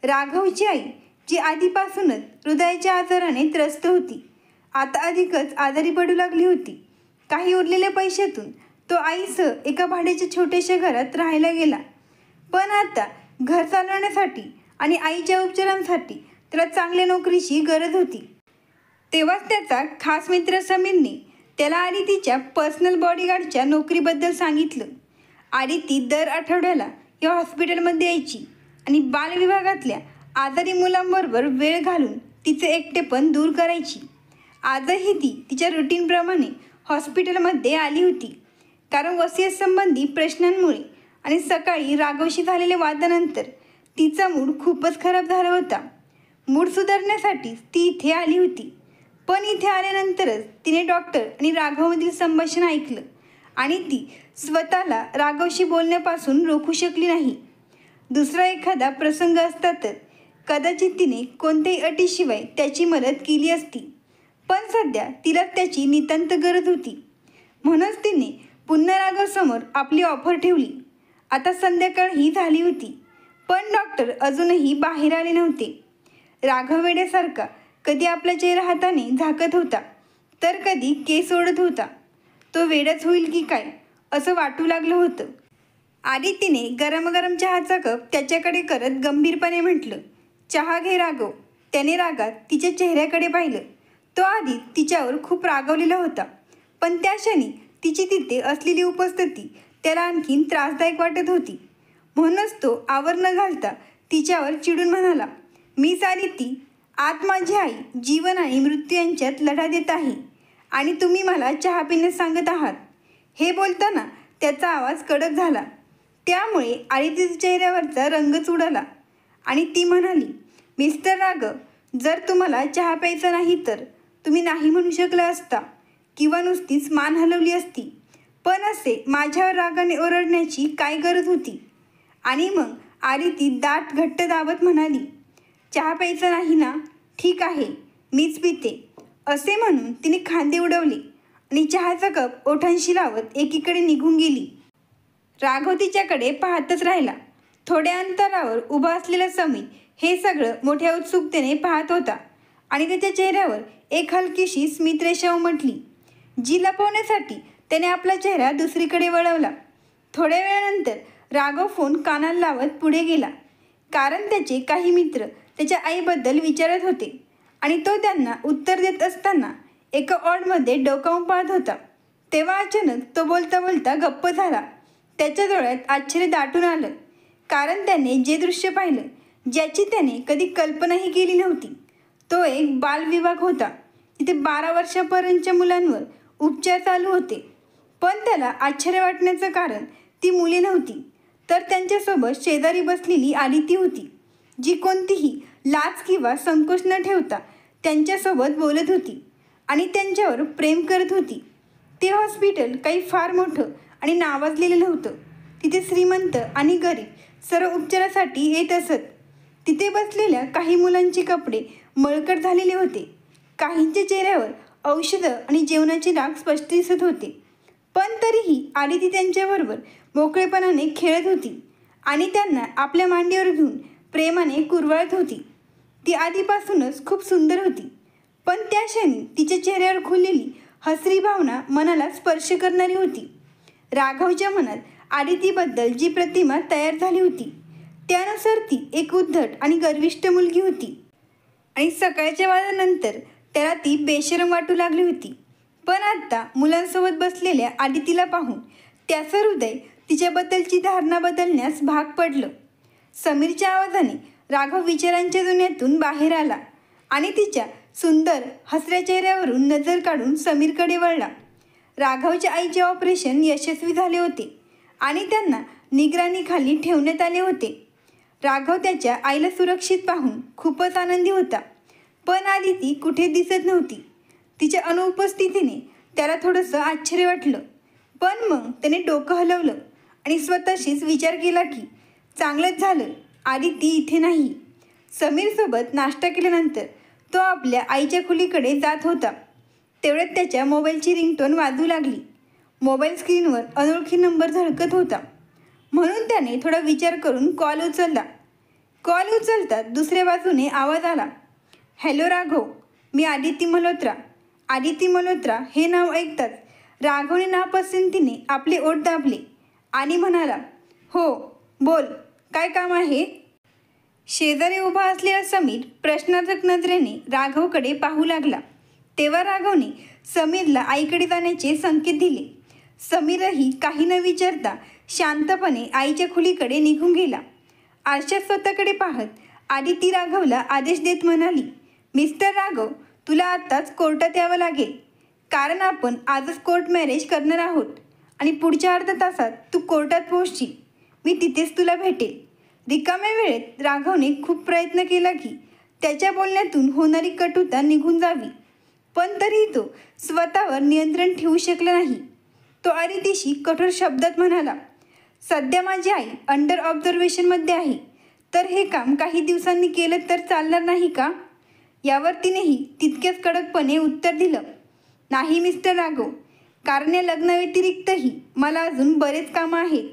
राघवची आई, जी आधीपासूनच हृदयाच्या आजाराने त्रस्त होती, आता अधिकच आजारी पडू लागली होती. काही उरलेल्या पैशातून तो आईसह एका भाड्याच्या छोट्याशा घरात राहायला गेला. पण आता घर चालवण्यासाठी आणि आईच्या उपचारांसाठी त्याला चांगल्या नोकरीची गरज होती. तेव्हाच त्याचा खास मित्र समीरने त्याला आदितीच्या पर्सनल बॉडीगार्डच्या नोकरीबद्दल सांगितलं. आदिती दर आठवड्याला या हॉस्पिटलमध्ये यायची आणि बालविभागातल्या आजारी मुलांबरोबर वेळ घालून तिचे एकटेपण दूर करायची. आजही ती तिच्या रुटीनप्रमाणे हॉस्पिटलमध्ये आली होती, कारण वसियतसंबंधी प्रश्नांमुळे आणि सकाळी राघवशी झालेल्या वादानंतर तिचा मूड खूपच खराब झाला होता. मूड सुधारण्यासाठी ती इथे आली होती. पण इथे आल्यानंतरच तिने डॉक्टर आणि राघवमधील संभाषण ऐकलं आणि ती स्वतःला राघवशी बोलण्यापासून रोखू शकली नाही. दुसरा एखादा प्रसंग असता तर कदाचित तिने कोणत्याही अटीशिवाय त्याची मदत केली असती. पण सध्या तिला त्याची नितांत गरज होती. म्हणूनच तिने पुन्हा राघवसमोर आपली ऑफर ठेवली. आता संध्याकाळही झाली होती, पण डॉक्टर अजूनही बाहेर आले नव्हते. राघव वेड्यासारखा कधी आपला चेहरा हाताने झाकत होता, तर कधी केस ओढत होता. तो वेडच होईल की काय असं वाटू लागलं होतं. आदितीने गरम गरम चहाचा कप त्याच्याकडे करत गंभीरपणे म्हटलं, चहा घे राघव. त्याने रागात तिच्या चेहऱ्याकडे पाहिलं. तो आधी तिच्यावर खूप रागावलेला होता, पण त्या क्षणी तिची तिथे असलेली उपस्थिती त्याला आणखीन त्रासदायक वाटत होती. म्हणूनच तो आवर न घालता तिच्यावर चिडून म्हणाला, मीच आदिती. आत माझी आई जीवन आणि मृत्यू यांच्यात लढा देत आहे आणि तुम्ही मला चहा पिण्यास सांगत आहात. हे बोलताना त्याचा आवाज कडक झाला. त्यामुळे आदितीच्या चेहऱ्यावरचा रंगच उडाला आणि ती म्हणाली, मिस्टर राघव, जर तुम्हाला चहा प्यायचा नाही तर तुम्ही नाही म्हणू शकला असता किंवा नुसतीच मान हलवली असती. पण असे माझ्यावर रागाने ओरडण्याची काय गरज होती? आणि मग आदिती दात घट्ट दाबत म्हणाली, चहा प्यायचा नाही ना? ठीक आहे, मीच पिते. असे म्हणून तिने खांदे उडवले आणि चहाचा कप ओठांशी लावत एकीकडे निघून गेली. राघव तिच्याकडे पाहतच राहिला. थोड्या अंतरावर उभा असलेला समीर हे सगळं मोठ्या उत्सुकतेने पाहत होता आणि त्याच्या चेहऱ्यावर एक हलकीशी स्मितरेषा उमटली, जी लपवण्यासाठी त्याने आपला चेहरा दुसरीकडे वळवला. थोड्या वेळानंतर राघव फोन कानाला लावत पुढे गेला, कारण त्याचे काही मित्र त्याच्या आईबद्दल विचारत होते आणि तो त्यांना उत्तर देत असताना एका ऑडमध्ये डोकावून पाहत होता. तेव्हा अचानक तो बोलता बोलता गप्प झाला. त्याच्या डोळ्यात आश्चर्य दाटून आलं, कारण त्याने जे दृश्य पाहिलं, ज्याची त्याने कधी कल्पनाही केली नव्हती, तो एक बालविभाग होता. तिथे 12 वर्षापर्यंतच्या मुलांवर उपचार चालू होते. पण त्याला आश्चर्य वाटण्याचं कारण ती मुले नव्हती, तर त्यांच्यासोबत शेजारी बसलेली आदिती होती, जी कोणतीही लाज किंवा संकोच न ठेवता त्यांच्यासोबत बोलत होती आणि त्यांच्यावर प्रेम करत होती. ते हॉस्पिटल काही फार मोठं आणि नावाजलेलं नव्हतं. तिथे श्रीमंत आणि गरीब सर्व उपचारासाठी येत असत. तिथे बसलेल्या काही मुलांचे कपडे मळकट झालेले होते. काहींच्या चेहऱ्यावर औषधं आणि जेवणाचे डाग स्पष्ट दिसत होते. पण तरीही आदिती त्यांच्याबरोबर मोकळेपणाने खेळत होती आणि त्यांना आपल्या मांडीवर घेऊन प्रेमाने कुरवाळत होती. ती आधीपासूनच खूप सुंदर होती, पण त्या क्षणी तिच्या चेहऱ्यावर खुललेली हसरी भावना मनाला स्पर्श करणारी होती. राघवच्या मनात आदितीबद्दल जी प्रतिमा तयार झाली होती त्यानुसार ती एक उद्धट आणि गर्विष्ठ मुलगी होती आणि सकाळच्या वाजल्यानंतर त्याला ती बेशरम वाटू लागली होती. पण आत्ता मुलांसोबत बसलेल्या आदितीला पाहून त्याचं हृदय तिच्याबद्दलची धारणा बदलण्यास भाग पडलं. समीरच्या आवाजाने राघव विचारांच्या दुनियेतून बाहेर आला आणि तिच्या सुंदर हसऱ्या चेहऱ्यावरून नजर काढून समीरकडे वळला. राघवच्या आईचे ऑपरेशन यशस्वी झाले होते आणि त्यांना निगराणीखाली ठेवण्यात आले होते. राघव त्याच्या आईला सुरक्षित पाहून खूपच आनंदी होता. पण आदिती कुठे दिसत नव्हती. तिच्या अनुपस्थितीने त्याला थोडंसं आश्चर्य वाटलं. पण मग त्याने डोकं हलवलं आणि स्वतःशीच विचार केला की चांगलंच झालं आदिती इथे नाही. समीरसोबत नाश्ता केल्यानंतर तो आपल्या आईच्या खोलीकडे जात होता. तेवढ्यात त्याच्या मोबाईलची रिंगटोन वाजू लागली. मोबाईल स्क्रीनवर अनोळखी नंबर झळकत होता, म्हणून त्याने थोडा विचार करून कॉल उचलला. कॉल उचलतात दुसऱ्या बाजूने आवाज आला. हॅलो राघव, मी आदिती मल्होत्रा. आदिती मल्होत्रा हे नाव ऐकताच राघवने नापसंतीने आपले ओठ दाबले आणि म्हणाला, हो बोल, काय काम आहे? शेजारी उभा असलेला समीर प्रश्नार्थक नजरेने राघवकडे पाहू लागला. तेव्हा राघवने समीरला आईकडे जाण्याचे संकेत दिले. समीरही काही न विचारता शांतपणे आईच्या खोलीकडे निघून गेला. आरशात स्वतःकडे पाहत आदिती राघवला आदेश देत म्हणाली, मिस्टर राघव, तुला आत्ताच कोर्टात यावं लागेल, कारण आपण आजच कोर्ट मॅरेज करणार आहोत आणि पुढच्या अर्ध्या तासात तू कोर्टात पोहोचशील. मी तिथेच तुला भेटेल. रिकाम्या वेळेत राघवने खूप प्रयत्न केला की त्याच्या बोलण्यातून होणारी कटुता निघून जावी, पण तरीही तो स्वतःवर नियंत्रण ठेवू शकला नाही. तो आदितीशी कठोर शब्दात म्हणाला, सध्या माझी आई अंडर ऑब्झर्वेशनमध्ये आहे, तर हे काम काही दिवसांनी केलं तर चालणार नाही का? यावर तिनेही तितक्याच कडकपणे उत्तर दिलं, नाही मिस्टर राघव, कारण या लग्नाव्यतिरिक्तही मला अजून बरेच कामं आहेत.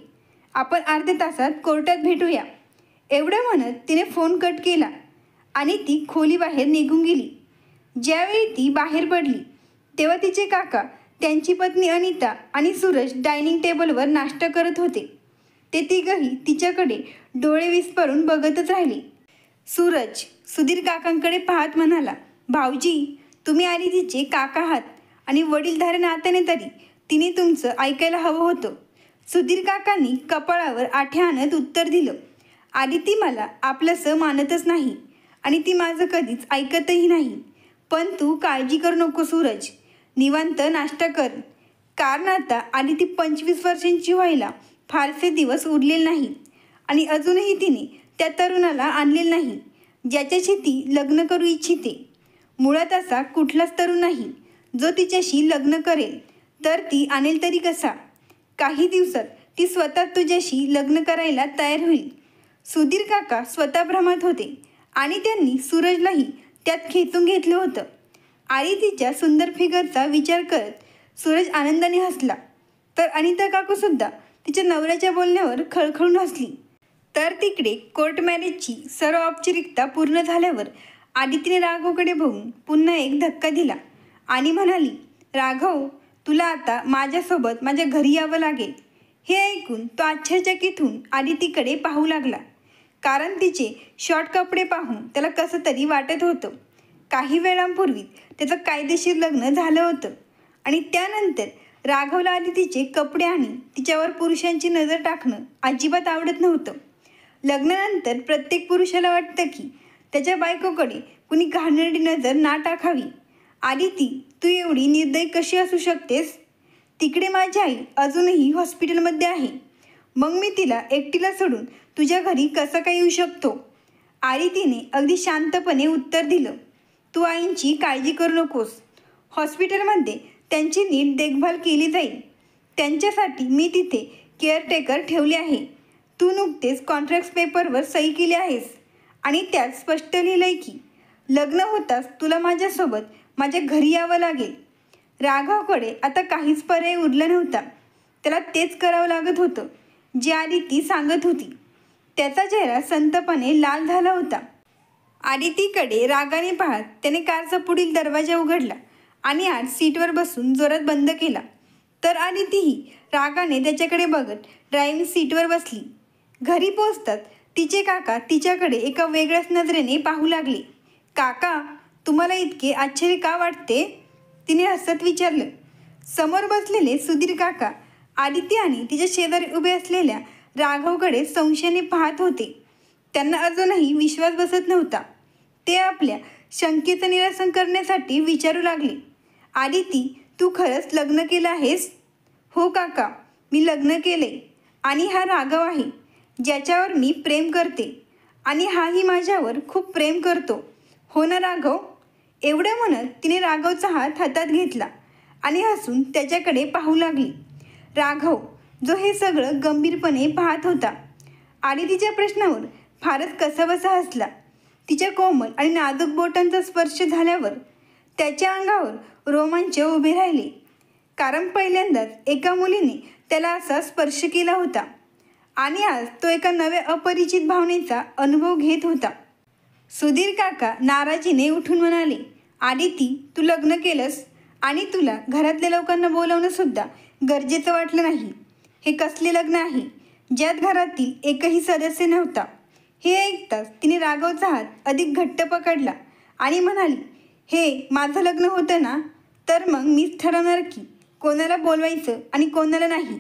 आपण अर्ध्या तासात कोर्टात भेटूया. एवढं म्हणत तिने फोन कट केला आणि ती खोलीबाहेर निघून गेली. ज्यावेळी ती बाहेर पडली तेव्हा तिचे काका, त्यांची पत्नी अनिता आणि सूरज डायनिंग टेबलवर नाश्ता करत होते. ते तिघंही तिच्याकडे डोळे विस्फारून बघतच राहिले. सूरज सुधीर काकांकडे पाहत म्हणाला, भाऊजी, तुम्ही आदितीचे काका आहात आणि वडीलधाऱ्या नात्याने तरी तिने तुमचं ऐकायला हवं होतं. सुधीर काकांनी कपाळावर आठ्या आणत उत्तर दिलं, आदिती मला आपलंसं मानतच नाही आणि ती माझं कधीच ऐकतही नाही. पण तू काळजी करू नको सूरज, निवांत नाश्ता कर, कारण आता आदिती 25 वर्षांची व्हायला फारसे दिवस उरलेले नाहीत आणि अजूनही तिने त्या तरुणाला आणलेलं नाही ज्याच्याशी ती लग्न करू इच्छिते. मुळात असा कुठलाच तरुण नाही जो तिच्याशी लग्न करेल, तर ती आणेल तरी कसा? काही दिवसात ती स्वतः तुझ्याशी लग्न करायला तयार होईल. सुधीर काका स्वतः भ्रमात होते आणि त्यांनी सूरजलाही त्यात खेचून घेतलं होतं. आदितीच्या सुंदर फिगरचा विचार करत सूरज आनंदाने हसला, तर अनिता काकूसुद्धा तिच्या नवऱ्याच्या बोलण्यावर खळखळून हसली. तर तिकडे कोर्ट मॅरेजची सर्व औपचारिकता पूर्ण झाल्यावर आदितीने राघवकडे बघून पुन्हा एक धक्का दिला आणि म्हणाली, राघव, तुला आता माझ्यासोबत माझ्या घरी यावं लागेल. हे ऐकून तो आश्चर्यचकित होऊन आदितीकडे पाहू लागला, कारण तिचे शॉर्ट कपडे पाहून त्याला कसं तरी वाटत होतं. काही वेळांपूर्वी त्याचं कायदेशीर लग्न झालं होतं आणि त्यानंतर राघवला आदितीचे कपडे आणि तिच्यावर पुरुषांची नजर टाकणं अजिबात आवडत नव्हतं. लग्नानंतर प्रत्येक पुरुषाला वाटतं की त्याच्या बायकोकडे कुणी घाणेरडी नजर ना टाकावी. आदिती, तू एवढी निर्दयी कशी असू शकतेस? तिकडे माझी आई अजूनही हॉस्पिटलमध्ये आहे, मग मी तिला एकटीला सोडून तुझ्या घरी कसं काय येऊ शकतो? आदितीने अगदी शांतपणे उत्तर दिलं, तू आईंची काळजी करू नकोस. हॉस्पिटलमध्ये त्यांची नीट देखभाल केली जाईल. त्यांच्यासाठी मी तिथे केअरटेकर ठेवले आहे. तू नुकतेच कॉन्ट्रॅक्ट पेपरवर सही केली आहेस आणि त्यात स्पष्ट लिहिलं आहे की लग्न होताच तुला माझ्यासोबत माझ्या घरी यावं लागेल. राघवकडे आता काहीच पर्याय उरला नव्हता. त्याला तेच करावं लागत होतं जे आदिती सांगत होती. त्याचा चेहरा संतपणे लाल झाला होता. आदितीकडे रागाने पाहत त्याने कारचा पुढील दरवाजा उघडला आणि आत सीटवर बसून जोरात बंद केला. तर आदितीही रागाने त्याच्याकडे बघत ड्रायव्हिंग सीटवर बसली. घरी पोहोचतात तिचे काका तिच्याकडे एका वेगळ्याच नजरेने पाहू लागले. काका, तुम्हाला इतके आश्चर्य का वाटते? तिने हसत विचारलं. समोर बसलेले सुधीर काका आदिती आणि तिच्या शेजारी उभे असलेल्या राघवकडे संशयाने पाहत होते. त्यांना अजूनही विश्वास बसत नव्हता. ते आपल्या शंकेचं निरसन करण्यासाठी विचारू लागले. आदिती, तू खरंच लग्न केलं आहेस? हो काका, मी लग्न केले आणि हा राघव आहे ज्याच्यावर मी प्रेम करते आणि हाही माझ्यावर खूप प्रेम करतो. हो ना राघव? एवढं म्हणत तिने राघवचा हात हातात घेतला आणि हसून त्याच्याकडे पाहू लागली. राघव, जो हे सगळं गंभीरपणे पाहत होता, आदितीच्या प्रश्नावर फारच कसाबसा हसला. तिच्या कोमल आणि नाजूक बोटांचा स्पर्श झाल्यावर त्याच्या अंगावर रोमांच उभे राहिले. कारण पहिल्यांदाच एका मुलीने त्याला असा स्पर्श केला होता आणि आज तो एका नव्या अपरिचित भावनेचा अनुभव घेत होता. सुधीर काका नाराजीने उठून म्हणाले. आदिती, तू लग्न केलंस आणि तुला घरातल्या लोकांना बोलावणं सुद्धा गरजेचं वाटलं नाही. हे कसले लग्न आहे ज्यात घरातील एकही सदस्य नव्हता? हे ऐकताच तिने राघवचा हात अधिक घट्ट पकडला आणि म्हणाली, हे माझं लग्न होतं ना, तर मग मीच ठरवणार की कोणाला बोलवायचं आणि कोणाला नाही.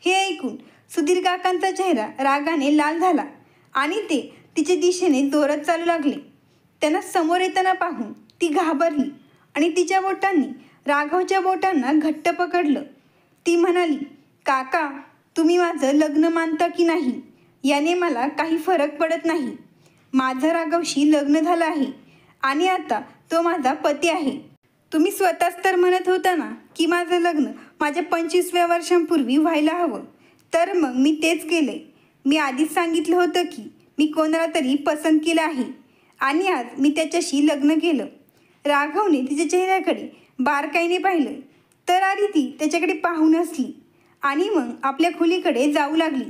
हे ऐकून सुधीर काकांचा चेहरा रागाने लाल झाला आणि ते तिच्या दिशेने जोरात चालू लागले. त्यांना समोर येताना पाहून ती घाबरली आणि तिच्या बोटांनी राघवच्या बोटांना घट्ट पकडलं. ती म्हणाली, काका, तुम्ही माझं लग्न मानता की नाही याने मला काही फरक पडत नाही. माझं राघवशी लग्न झालं आहे आणि आता तो माझा पती आहे. तुम्ही स्वतःच तर म्हणत होता ना की माझं लग्न माझ्या 25व्या वर्षांपूर्वी व्हायला हवं. तर मग मी तेच केले. मी आधीच सांगितलं होतं की मी कोणाला तरी पसंत केलं आहे आणि आज मी त्याच्याशी लग्न केलं. राघवने तिच्या चेहऱ्याकडे बारकाईने पाहिलं तर आदिती त्याच्याकडे पाहून हसली आणि मग आपल्या खोलीकडे जाऊ लागली.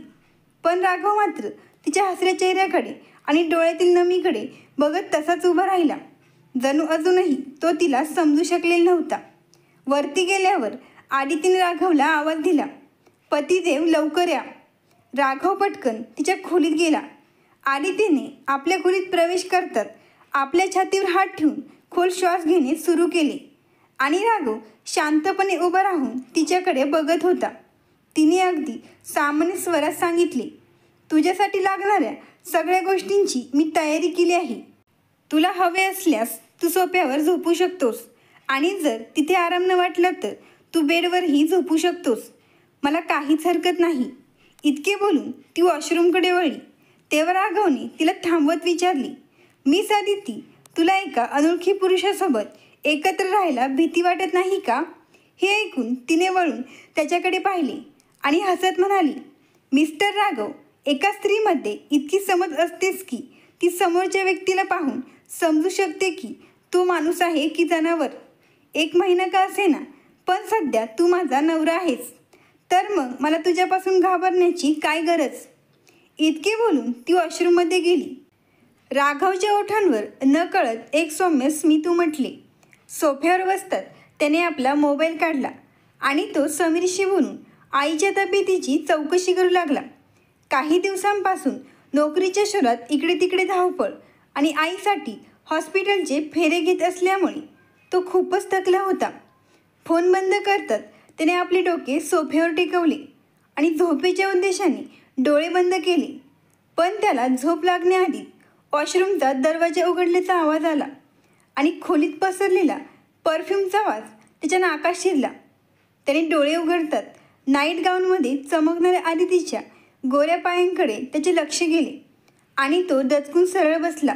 पण राघव मात्र तिच्या हसऱ्या चेहऱ्याकडे आणि डोळ्यातील नमीकडे बघत तसाच उभा राहिला. जणू अजूनही तो तिला समजू शकलेला नव्हता. वरती गेल्यावर आदितीने राघवला आवाज दिला. पतिदेव, लवकर या. राघव पटकन तिच्या खोलीत गेला. आदितीने आपल्या खोलीत प्रवेश करतात आपल्या छातीवर हात ठेवून खोल श्वास घेणे सुरू केले आणि राघव शांतपणे उभा राहून तिच्याकडे बघत होता. तिने अगदी सामान्य स्वरात सांगितले, तुझ्यासाठी लागणाऱ्या सगळ्या गोष्टींची मी तयारी केली आहे. तुला हवे असल्यास तू सोफ्यावर झोपू शकतोस आणि जर तिथे आराम न वाटला तर तू बेडवरही झोपू शकतोस. मला काहीच हरकत नाही. इतके बोलून ती वॉशरूमकडे वळली. तेव्हा राघवने तिला थांबवत विचारली, मिस आदिती, तुला एका अनोळखी पुरुषासोबत एकत्र राहायला भीती वाटत नाही का? हे ऐकून तिने वळून त्याच्याकडे पाहिले आणि हसत म्हणाली, मिस्टर राघव, एका स्त्रीमध्ये इतकी समज असतेच की ती समोरच्या व्यक्तीला पाहून समजू शकते की तो माणूस आहे की जनावर. 1 महिना का असेना, पण सध्या तू माझा नवरा आहेस. तर मग मला तुझ्यापासून घाबरण्याची काय गरज? इतके बोलून ती वॉशरूममध्ये गेली. राघवच्या ओठांवर नकळत एक सौम्य स्मित उमटले. सोफ्यावर बसतात त्याने आपला मोबाईल काढला आणि तो समीरशी बोलून आईच्या तब्येतीची चौकशी करू लागला. काही दिवसांपासून नोकरीच्या शोधात इकडे तिकडे धावपळ आणि आईसाठी हॉस्पिटलचे फेरे घेत असल्यामुळे तो खूपच थकला होता. फोन बंद करतात त्याने आपले डोके सोफ्यावर टेकवले आणि झोपेच्या उद्देशाने डोळे बंद केले. पण त्याला झोप लागण्याआधी वॉशरूमचा दरवाजा उघडल्याचा आवाज आला आणि खोलीत पसरलेला परफ्यूमचा वास त्याच्या नाकात शिरला. त्याने डोळे उघडतात नाईट गाऊनमध्ये चमकणाऱ्या आदितीच्या गोऱ्या पायांकडे त्याचे लक्ष गेले आणि तो दचकून सरळ बसला.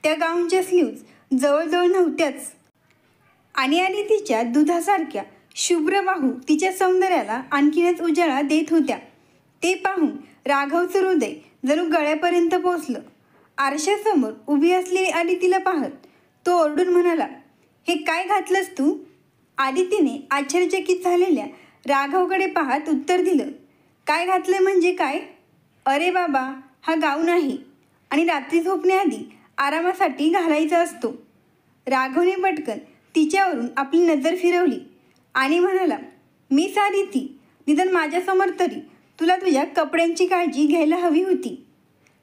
त्या गाऊनच्या स्लीव्ज जवळजवळ नव्हत्याच. आणि तिच्या दुधासारख्या शुभ्र बाहू तिच्या सौंदर्याला आणखीनच उजाळा देत होत्या. ते पाहून राघवचं हृदय जणू गळ्यापर्यंत पोचलं. आरशासमोर उभी असलेली आदितीला पाहत तो ओरडून म्हणाला, हे काय घातलंस तू? आदितीने आश्चर्यचकित झालेल्या राघवकडे पाहत उत्तर दिलं, काय घातलंय म्हणजे काय? अरे बाबा, हा गाऊन आहे आणि रात्री झोपण्याआधी आरामासाठी घालायचा असतो. राघवने पटकन तिच्यावरून आपली नजर फिरवली आणि म्हणाला, मिस आदिती, निदान माझ्यासमोर तरी तुला तुझ्या कपड्यांची काळजी घ्यायला हवी होती.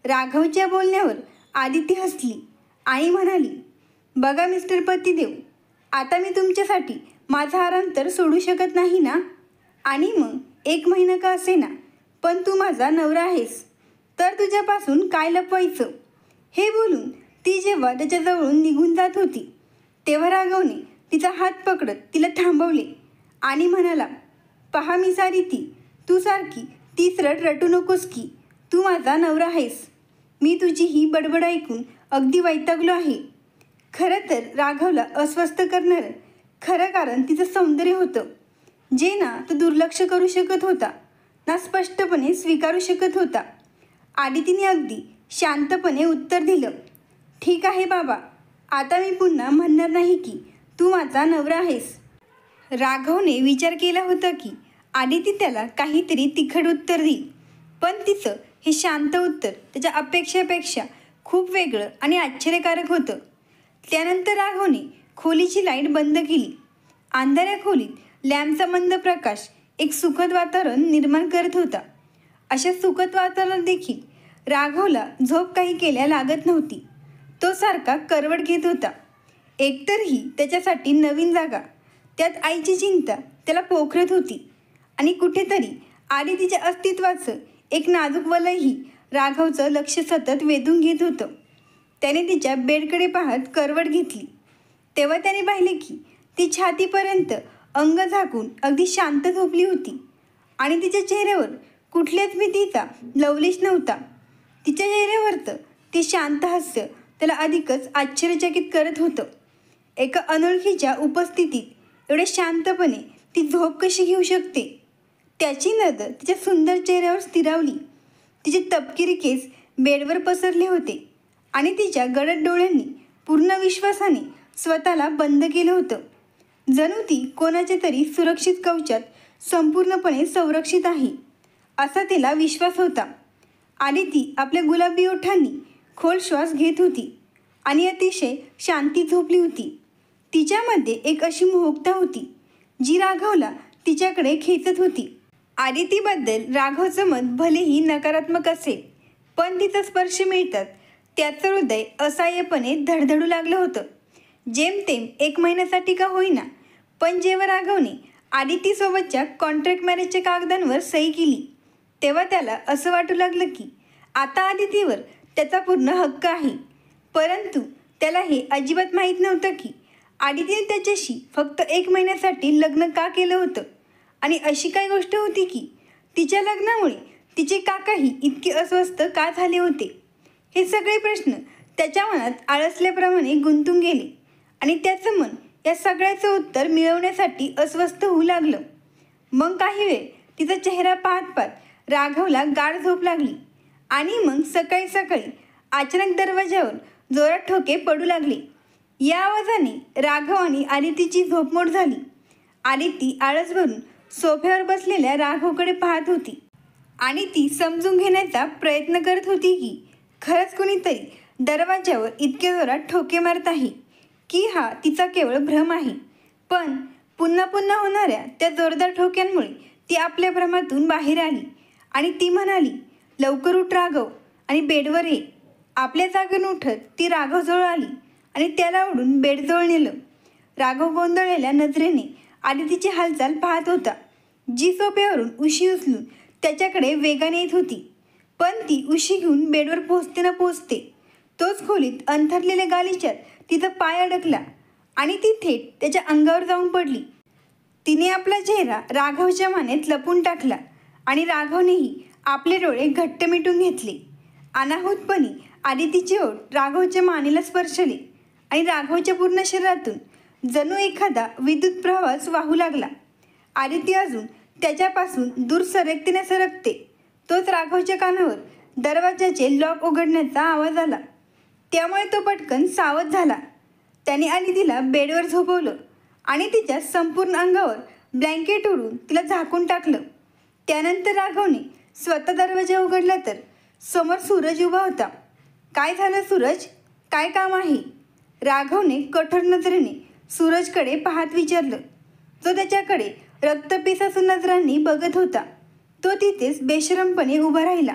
राघवच्या बोलण्यावर आदिती हसली आणि म्हणाली, बघा मिस्टर पतिदेव, आता मी तुमच्यासाठी माझा आराम तर सोडू शकत नाही ना. आणि मग 1 महिना का असेना, पण तू माझा नवरा आहेस, तर तुझ्यापासून काय लपवायचं? हे बोलून ती जेव्हा त्याच्याजवळून निघून जात होती तेव्हा राघवने तिचा हात पकडत तिला थांबवले आणि म्हणाला, पहा मिस आदिती, तू सारखी तिसरट रटू नकोस की तू माझा नवरा आहेस. मी तुझी ही बडबड ऐकून अगदी वैतागलो आहे. खरं तर राघवला अस्वस्थ करणारं खरं कारण तिचं सौंदर्य होतं, जे ना तो दुर्लक्ष करू शकत होता ना स्पष्टपणे स्वीकारू शकत होता. आदितीने अगदी शांतपणे उत्तर दिलं, ठीक आहे बाबा, आता मी पुन्हा म्हणणार नाही की तू माझा नवरा आहेस. राघवने विचार केला होता की आदिती त्याला काहीतरी तिखट उत्तर देईल, पण तिचं हे शांत उत्तर त्याच्या अपेक्षेपेक्षा खूप वेगळं आणि आश्चर्यकारक होतं. त्यानंतर राघवने खोलीची लाईट बंद केली. अंधाऱ्या खोलीत लॅम्पचा मंद प्रकाश एक सुखद वातावरण निर्माण करत होता. अशा सुखद वातावरणात देखील राघवला झोप काही केल्या लागत नव्हती. तो सारखा करवट घेत होता. एकतरही त्याच्यासाठी नवीन जागा, त्यात आईची चिंता त्याला पोखरत होती आणि कुठेतरी आदितीच्या अस्तित्वाचं एक नाजूक वलयही राघवचं लक्ष सतत वेधून घेत होतं. त्याने तिच्या बेडकडे पाहत करवट घेतली तेव्हा त्याने पाहिले की ती छातीपर्यंत अंग झाकून अगदी शांत झोपली होती आणि तिच्या चेहऱ्यावर कुठल्याच भीतीचा लवलेश नव्हता. तिच्या चेहऱ्यावरचं ते शांत हास्य त्याला अधिकच आश्चर्यचकित करत होतं. एका अनोळखीच्या उपस्थितीत एवढे शांतपणे ती झोप कशी घेऊ शकते? त्याची नजर तिच्या सुंदर चेहऱ्यावर स्थिरावली. तिचे तपकिरी केस बेडवर पसरले होते आणि तिच्या गडद डोळ्यांनी पूर्ण विश्वासाने स्वतःला बंद केलं होतं. जणू ती कोणाच्या तरी सुरक्षित कवचात संपूर्णपणे संरक्षित आहे असा तिला विश्वास होता. आदिती आपल्या गुलाबी ओठांनी खोल श्वास घेत होती आणि अतिशय शांती झोपली होती. तिच्यामध्ये एक अशी मोहकता होती जी राघवला तिच्याकडे खेचत होती. आदितीबद्दल राघवचं मत भलेही नकारात्मक असेल, पण तिचा स्पर्श मिळतात त्याचं हृदय असहाय्यपणे धडधडू लागलं होतं. जेमतेम 1 महिन्यासाठी का होईना, पण जेव्हा राघवने आदितीसोबतच्या कॉन्ट्रॅक्ट मॅरेजच्या कागदांवर सही केली तेव्हा त्याला असं वाटू लागलं की आता आदितीवर त्याचा पूर्ण हक्क आहे. परंतु त्याला हे अजिबात माहीत नव्हतं की आदितीने त्याच्याशी फक्त 1 महिन्यासाठी लग्न का केलं होतं आणि अशी काय गोष्ट होती की तिच्या लग्नामुळे तिचे काकाही इतके अस्वस्थ का झाले होते. हे सगळे प्रश्न त्याच्या मनात आळसल्याप्रमाणे गुंतून गेले आणि त्याचं मन या सगळ्याचं उत्तर मिळवण्यासाठी अस्वस्थ होऊ लागलं. मग काही वेळ तिचा चेहरा पाहत पाहत राघवला गाढ झोप लागली आणि मग सकाळी सकाळी अचानक दरवाजावर जोरात ठोके पडू लागले. या आवाजाने राघव आणि आदितीची झोपमोड झाली. आदिती आळस भरून सोफ्यावर बसलेल्या राघवकडे पाहत होती आणि ती समजून घेण्याचा प्रयत्न करत होती की खरंच कुणीतरी दरवाजावर इतके जोरात ठोके मारत आहे की हा तिचा केवळ भ्रम आहे. पण पुन्हा पुन्हा होणाऱ्या त्या जोरदार ठोक्यांमुळे ती आपल्या भ्रमातून बाहेर आली आणि ती म्हणाली, लवकर उठ राघव आणि बेडवर ये. आपल्या जागेवरून उठत ती राघवजवळ आली आणि त्याला ओढून बेडजवळ नेलं. राघव गोंधळलेल्या नजरेने आदितीची हालचाल पाहत होता, जी सोफ्यावरून उशी उचलून त्याच्याकडे वेगाने येत होती. पण ती उशी घेऊन बेडवर पोचते न पोचते तोच खोलीत अंथरलेल्या गालिच्यात तिचा पाय अडकला आणि ती थेट त्याच्या अंगावर जाऊन पडली. तिने आपला चेहरा राघवच्या मानेत लपून टाकला आणि राघवनेही आपले डोळे घट्ट मिटून घेतले. अनाहूतपणे आदितीचे ओठ राघवच्या मानेला स्पर्शले आणि राघवच्या पूर्ण शरीरातून जणू एखादा विद्युत प्रवाहच वाहू लागला. आदिती अजून त्याच्यापासून दूर सरकते न सरकते तोच राघवच्या कानावर दरवाजाचे लॉक उघडण्याचा आवाज आला. त्यामुळे तो पटकन सावध झाला. त्याने आदितीला बेडवर झोपवलं आणि तिच्या संपूर्ण अंगावर ब्लँकेट ओढून तिला झाकून टाकलं. त्यानंतर राघवने स्वतः दरवाजा उघडला तर समोर सूरज उभा होता. काय झालं सूरज, काय काम आहे? राघवने कठोर नजरेने सूरजकडे पाहत विचारलं. जो त्याच्याकडे रक्तपिसासू नजरांनी बघत होता तो तिथेच बेशरमपणे उभा राहिला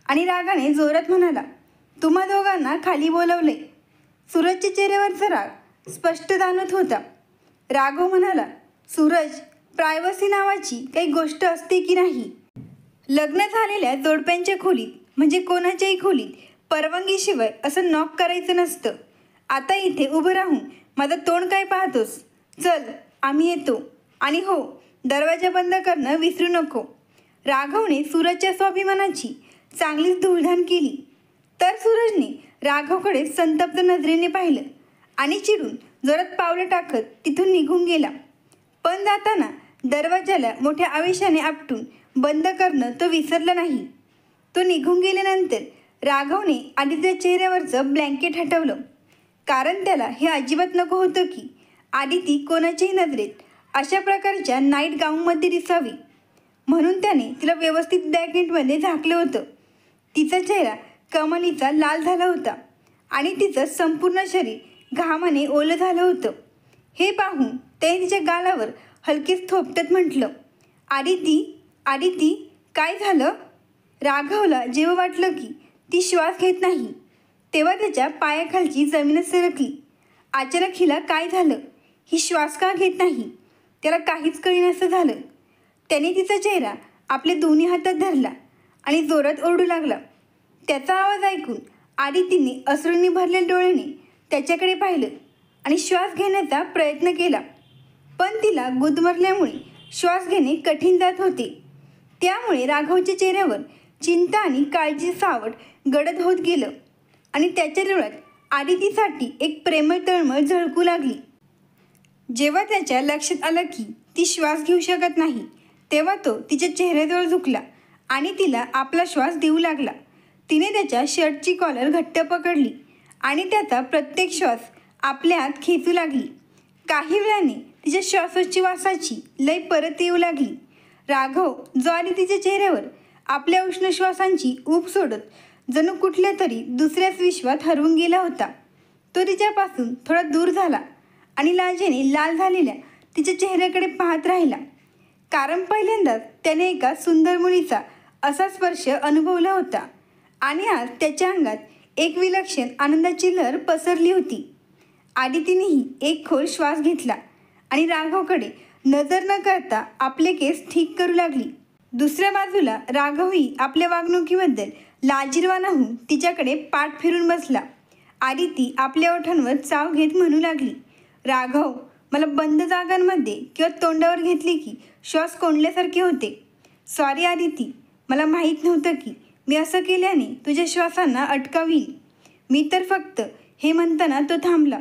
आणि रागाने जोरात म्हणाला, तुम्हा दोघांना खाली बोलवले. सूरजच्या चेहऱ्यावरचा राग स्पष्ट जाणवत होता. राघव म्हणाला, सूरज, प्रायव्हसी नावाची काही गोष्ट असते की नाही? लग्न झालेल्या जोडप्यांच्या खोलीत म्हणजे कोणाच्याही खोलीत परवानगीशिवाय असं नॉक करायचं नसतं. आता इथे उभं राहून माझं तोंड काय पाहतोस? चल, आम्ही येतो. आणि हो, दरवाजा बंद करणं विसरू नको. राघवने सूरजच्या स्वाभिमानाची चांगलीच धूळधाण केली. तर सूरजने राघवकडे संतप्त नजरेने पाहिलं आणि चिडून जोरात पावलं टाकत तिथून निघून गेला. पण जाताना दरवाजाला मोठ्या आवेशाने आपटून बंद करणं तो विसरला नाही. तो निघून गेल्यानंतर राघवने आदितीच्या चेहऱ्यावरचं ब्लँकेट हटवलं. कारण त्याला हे अजिबात नको होतं की आदिती कोणाच्याही नजरेत अशा प्रकारच्या नाईट गाऊनमध्ये दिसावी. म्हणून त्याने तिला व्यवस्थित ब्लँकेटमध्ये झाकलं होतं. तिचा चेहरा कमालीचा लाल झाला होता आणि तिचं संपूर्ण शरीर घामाने ओलं झालं होतं. हे पाहून त्याने तिच्या गालावर हलकेच थोपटत म्हटलं, आदिती, आदिती, काय झालं? राघवला जेव्हा वाटलं की ती श्वास घेत नाही तेव्हा त्याच्या पायाखालची जमीनच सरकली. अचानक हिला काय झालं? ही श्वास का घेत नाही? त्याला काहीच कळेनासं झालं. त्याने तिचा चेहरा आपल्या दोन्ही हातात धरला आणि जोरात ओरडू लागला. त्याचा आवाज ऐकून आदितीने अश्रूंनी भरलेल्या डोळ्याने त्याच्याकडे पाहिलं आणि श्वास घेण्याचा प्रयत्न केला. पण तिला गुदमरल्यामुळे श्वास घेणे कठीण जात होते. त्यामुळे राघवच्या चेहऱ्यावर चिंता आणि काळजी सावट गडद होत गेलं आणि त्याच्या डोळ्यात आदितीसाठी एक प्रेमळ तळमळ झळकू लागली. जेव्हा त्याच्या लक्षात आलं की ती श्वास घेऊ शकत नाही तेव्हा तो तिच्या चेहऱ्याजवळ झुकला आणि तिला आपला श्वास देऊ लागला. तिने त्याच्या शर्टची कॉलर घट्ट पकडली आणि त्याचा प्रत्येक श्वास आपल्या हात खेचू लागली. काही वेळाने तिच्या श्वासोच्छवासाची लय परत येऊ लागली. राघव जो आदितीच्या चेहऱ्यावर आपल्या उष्ण श्वासांची ऊब सोडत जणू कुठल्या तरी दुसऱ्याच विश्वात हरवून गेला होता. तो तिच्यापासून थोडा दूर झाला आणि लाजेने लाल झालेल्या तिच्या चेहऱ्याकडे पाहत राहिला. कारण पहिल्यांदाच त्याने एका सुंदर मुलीचा असा स्पर्श अनुभवला होता आणि आज त्याच्या अंगात एक विलक्षण आनंदाची लहर पसरली होती. आदितीनेही एक खोल श्वास घेतला आणि राघवकडे नजर न करता आपले केस ठीक करू लागली. दुसऱ्या बाजूला राघवही आपल्या वागणुकीबद्दल लाजिरवाणा होऊन तिच्याकडे पाठ फिरून बसला. आदिती आपल्या ओठांवर चाव घेत म्हणू लागली, राघव, मला बंद जागांमध्ये किंवा तोंडावर घेतली की श्वास कोंडल्यासारखे होते. सॉरी आदिती, मला माहीत नव्हतं की मी असं केल्याने तुझ्या श्वासांना अटकावील. मी तर फक्त हे म्हणताना तो थांबला.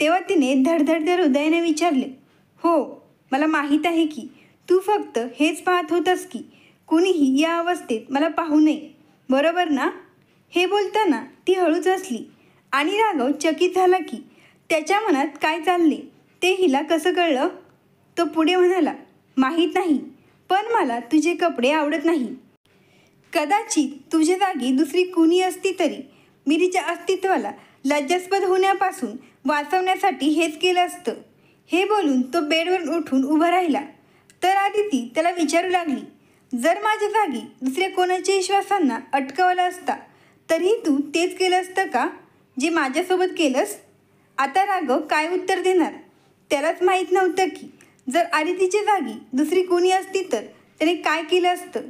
तेव्हा तिने धडधडत्या हृदयाने विचारले, हो, मला माहीत आहे की तू फक्त हेच पाहत होतास की कुणीही या अवस्थेत मला पाहू नये, बरोबर ना? हे बोलताना ती हळूच हसली आणि राघव चकित झाला की त्याच्या मनात काय चालले ते हिला कसं कळलं. तो पुढे म्हणाला, माहीत नाही, पण मला तुझे कपडे आवडत नाही. कदाचित तुझ्या जागी दुसरी कुणी असती तरी मी तिच्या अस्तित्वाला लज्जास्पद होण्यापासून वाचवण्यासाठी हेच केलं असतं. हे बोलून तो बेडवरून उठून उभा राहिला. तर आदिती त्याला विचारू लागली, जर माझ्या जागी दुसऱ्या कोणाच्याही श्वासांना अटकवलं असता तरीही तू तेच केलं असतं का जे माझ्यासोबत केलंस? आता राघव काय उत्तर देणार? त्यालाच माहीत नव्हतं की जर आदितीच्या जागी दुसरी कोणी असती तर त्याने काय केलं असतं.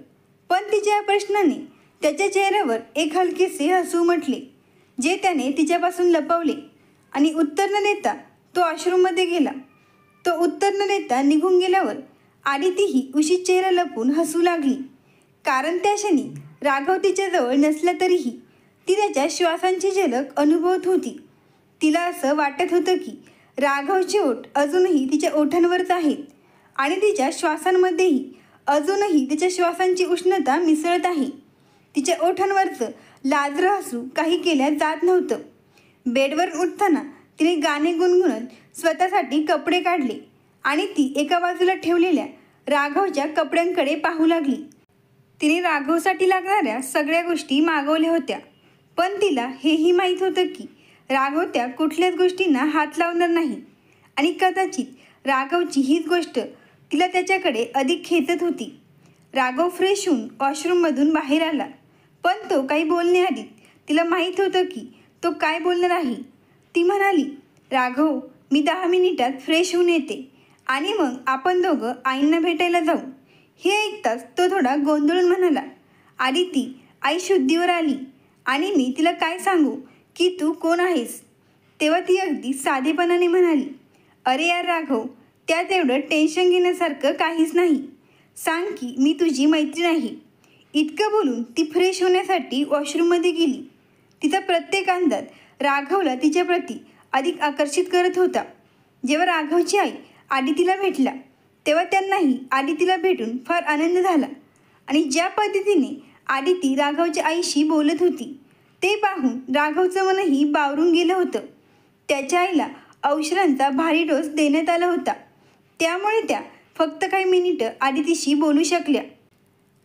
पण तिच्या या प्रश्नाने त्याच्या चेहऱ्यावर एक हलकेसे हसू उमटले जे त्याने तिच्यापासून लपवले आणि उत्तर न देता तो वॉशरूममध्ये गेला. तो उत्तर न देता निघून गेल्यावर आदितीही उशीत चेहरा लपवून हसू लागली. कारण त्या क्षणी राघव तिच्याजवळ नसला तरीही ती त्याच्या श्वासांची झलक अनुभवत होती. तिला असं वाटत होतं की राघवचे ओठ अजूनही तिच्या ओठांवरच आहेत आणि तिच्या श्वासांमध्येही अजूनही तिच्या श्वासांची उष्णता मिसळत आहे. तिच्या ओठांवरचं लाजरं हसू काही केल्या जात नव्हतं. बेडवरून उठताना तिने गाणे गुणगुणत स्वतःसाठी कपडे काढले आणि ती एका बाजूला ठेवलेल्या राघवच्या कपड्यांकडे पाहू लागली. तिने राघवसाठी लागणाऱ्या सगळ्या गोष्टी मागवल्या होत्या, पण तिला हेही माहीत होतं की राघव त्या कुठल्याच गोष्टींना हात लावणार नाही आणि कदाचित राघवची हीच गोष्ट तिला त्याच्याकडे अधिक खेचत होती. राघव फ्रेश होऊन वॉशरूममधून बाहेर आला, पण तो काही बोलण्याआधी तिला माहीत होतं की तो काय बोलणार आहे. ती म्हणाली, राघव, मी 10 मिनिटात फ्रेश होऊन येते आणि मग आपण दोघं आईंना भेटायला जाऊ. हे ऐकताच तो थोडा गोंधळून म्हणाला, आदिती, आई शुद्धीवर आली आणि मी तिला काय सांगू की तू कोण आहेस. तेव्हा ती अगदी साधेपणाने म्हणाली, अरे यार राघव, त्यात एवढं टेन्शन घेण्यासारखं काहीच नाही. सांग की मी तुझी मैत्रीण आहे. इतकं बोलून ती फ्रेश होण्यासाठी वॉशरूममध्ये गेली. तिचा प्रत्येक अंदाज राघवला तिच्याप्रती अधिक आकर्षित करत होता. जेव्हा राघवची आई आदितीला भेटला तेव्हा त्यांनाही आदितीला भेटून फार आनंद झाला आणि ज्या पद्धतीने आदिती राघवच्या आईशी बोलत होती ते पाहून राघवचं मनही बावरून गेलं होतं. त्याच्या आईला औषधांचा भारी डोस देण्यात आला होता, त्यामुळे त्या फक्त काही मिनिटं आदितीशी बोलू शकल्या.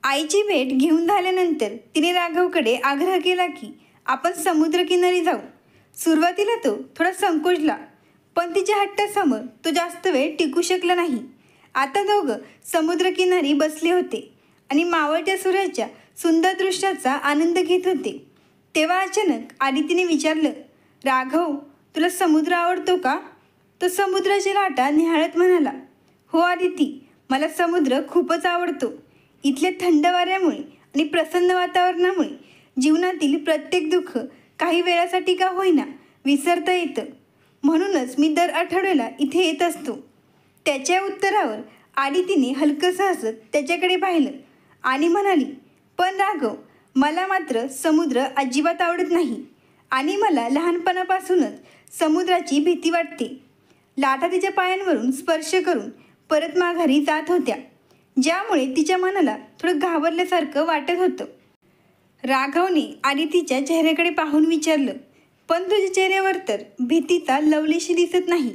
आईची भेट घेऊन झाल्यानंतर तिने राघवकडे आग्रह केला की आपण समुद्रकिनारी जाऊ. सुरुवातीला तो थोडा संकोचला, पण तिच्या हट्टासमोर तो जास्त वेळ टिकू शकला नाही. आता दोघं समुद्रकिनारी बसले होते आणि मावळत्या सूर्याच्या सुंदर दृश्याचा आनंद घेत होते. तेव्हा अचानक आदितीने विचारलं, राघव, तुला समुद्र आवडतो का? तो समुद्राची लाटा निहाळत म्हणाला, हो आदिती, मला समुद्र खूपच आवडतो. इथल्या थंड वाऱ्यामुळे आणि प्रसन्न वातावरणामुळे जीवनातील प्रत्येक दुःख काही वेळासाठी का होईना विसरता येतं. म्हणूनच मी दर आठवड्याला इथे येत असतो. त्याच्या उत्तरावर आदितीने हलकंसं हसत त्याच्याकडे पाहिलं आणि म्हणाली, पण राघव, मला मात्र समुद्र अजिबात आवडत नाही आणि मला लहानपणापासूनच समुद्राची भीती वाटते. लाटा तिच्या पायांवरून स्पर्श करून परत माघारी जात होत्या, ज्यामुळे तिच्या मनाला थोडं घाबरल्यासारखं वाटत होतं. राघवने आदितीच्या चेहऱ्याकडे पाहून विचारलं, पण तुझ्या चेहऱ्यावर तर भीतीचा लवलेशी दिसत नाही.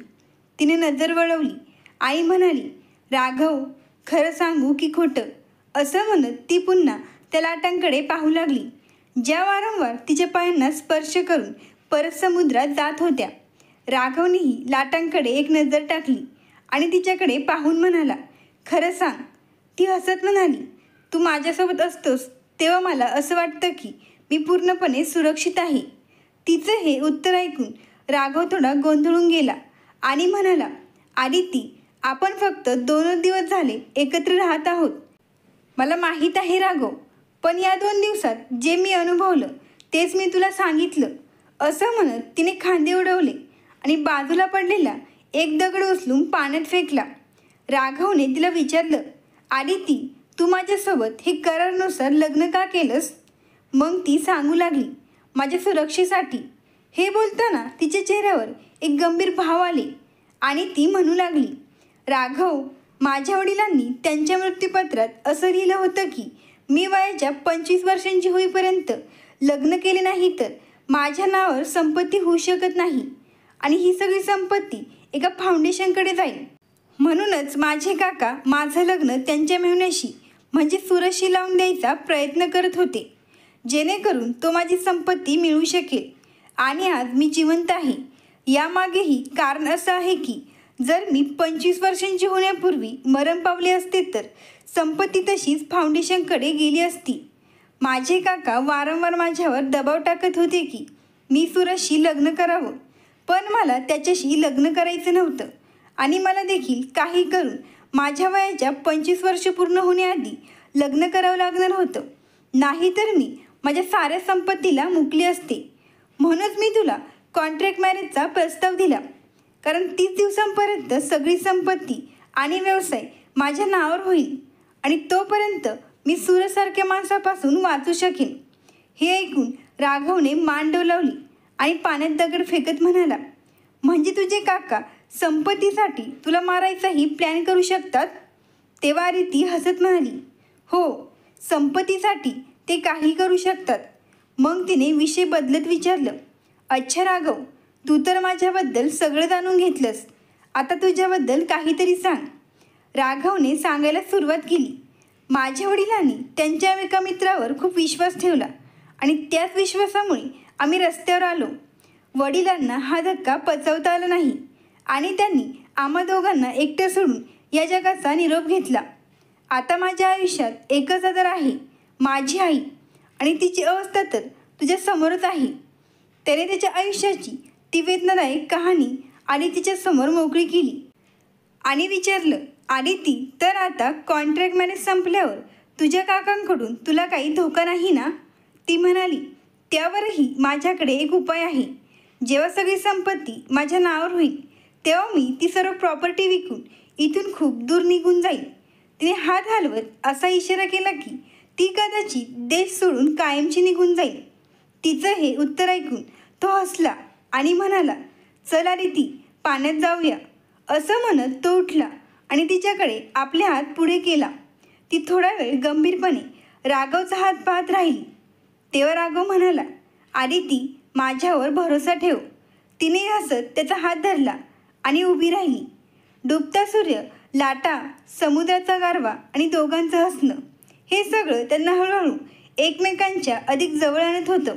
तिने नजर वळवली. आई म्हणाली, राघव, खरं सांगू की खोटं? असं म्हणत ती पुन्हा त्या लाटांकडे पाहू लागली, ज्या वारंवार तिच्या पायांना स्पर्श करून परत समुद्रात जात होत्या. राघवनेही लाटांकडे एक नजर टाकली आणि तिच्याकडे पाहून म्हणाला, खरं सांग. ती हसत म्हणाली, तू माझ्यासोबत असतोस तेव्हा मला असं वाटतं की मी पूर्णपणे सुरक्षित आहे. तिचं हे उत्तर ऐकून राघव थोडा गोंधळून गेला आणि म्हणाला, आदिती, आपण फक्त 2 दिवस झाले एकत्र राहत आहोत. मला माहीत आहे राघव, पण या 2 दिवसात जे मी अनुभवलं तेच मी तुला सांगितलं. असं म्हणत तिने खांदे उडवले आणि बाजूला पडलेला एक दगड उचलून पाण्यात फेकला. राघवने तिला विचारलं, आदिती, तू माझ्यासोबत हे करारानुसार लग्न का केलंस? मग ती सांगू लागली, माझ्या सुरक्षेसाठी. हे बोलताना तिच्या चेहऱ्यावर एक गंभीर भाव आले आणि ती म्हणू लागली, राघव, माझ्या वडिलांनी त्यांच्या मृत्यूपत्रात असं लिहिलं होतं की मी वयाच्या 25 वर्षांची होईपर्यंत लग्न केले नाही तर माझ्या नावावर संपत्ती होऊ शकत नाही आणि ही सगळी संपत्ती एका फाउंडेशनकडे जाईल. म्हणूनच माझे काका माझं लग्न त्यांच्या मेहुण्याशी म्हणजे सुरजशी लावून द्यायचा प्रयत्न करत होते, जेणेकरून तो माझी संपत्ती मिळू शकेल. आणि आज मी जिवंत आहे. यामागेही कारण असं आहे की जर मी 25 वर्षांची होण्यापूर्वी मरण पावले असते तर संपत्ती तशीच फाउंडेशनकडे गेली असती. माझे काका वारंवार माझ्यावर दबाव टाकत होते की मी सुरजशी लग्न करावं, पण मला त्याच्याशी लग्न करायचं नव्हतं आणि मला देखील काही करून माझ्या वयाच्या 25 वर्ष पूर्ण होण्याआधी लग्न करावं लागणार होतं. नाहीतर मी माझ्या साऱ्या संपत्तीला मुकले असते. म्हणूनच मी तुला कॉन्ट्रॅक्ट मॅरेजचा प्रस्ताव दिला, कारण 30 दिवसांपर्यंत सगळी संपत्ती आणि व्यवसाय माझ्या नावावर होईल आणि तोपर्यंत मी सूरजसारख्या माणसापासून वाचू शकेन. हे ऐकून राघवने मान डोलावली आणि पाण्यात दगड फेकत म्हणाला, म्हणजे तुझे काका संपत्तीसाठी तुला मारायचाही प्लॅन करू शकतात? तेव्हा आदिती हसत म्हणाली, हो, संपत्तीसाठी ते काही करू शकतात. मग तिने विषय बदलत विचारलं, अच्छा राघव, तू तर माझ्याबद्दल सगळं जाणून घेतलंस. आता तुझ्याबद्दल काहीतरी सांग. राघवने सांगायला सुरुवात केली. माझ्या वडिलांनी त्यांच्या एका मित्रावर खूप विश्वास ठेवला आणि त्याच विश्वासामुळे आम्ही रस्त्यावर आलो. वडिलांना हा धक्का पचवता आला नाही आणि त्यांनी आम्हा दोघांना एकटं सोडून या जगाचा निरोप घेतला. आता माझ्या आयुष्यात एकच आधार आहे, माझी आई, आणि तिची अवस्था तर तुझ्या समोरच आहे. त्याने त्याच्या आयुष्याची ती वेदनादायक कहाणी आदितीच्या समोर मोकळी केली आणि विचारलं, आदिती, तर आता कॉन्ट्रॅक्ट मॅरेज संपल्यावर तुझ्या काकांकडून तुला काही धोका नाही ना? ती म्हणाली, त्यावरही माझ्याकडे एक उपाय आहे. जेव्हा सगळी संपत्ती माझ्या नावावर होईल तेव्हा मी ती सर्व प्रॉपर्टी विकून इथून खूप दूर निघून जाईल. तिने हात हलवत असा इशारा केला की ती कदाचित देश सोडून कायमची निघून जाईल. तिचं हे उत्तर ऐकून तो हसला आणि म्हणाला, चल आदिती, पाण्यात जाऊया. असं म्हणत तो उठला आणि तिच्याकडे आपले हात पुढे केला. ती थोडा वेळ गंभीरपणे राघवचा हात पाहत राहिली. तेव्हा राघव म्हणाला, आदिती, माझ्यावर भरोसा ठेव. तिने हसत त्याचा हात धरला आणि उभी राहिली. डुबता सूर्य, लाटा, समुद्राचा गारवा आणि दोघांचं हसणं, हे सगळं त्यांना हळूहळू एकमेकांच्या अधिक जवळ आणत होतं.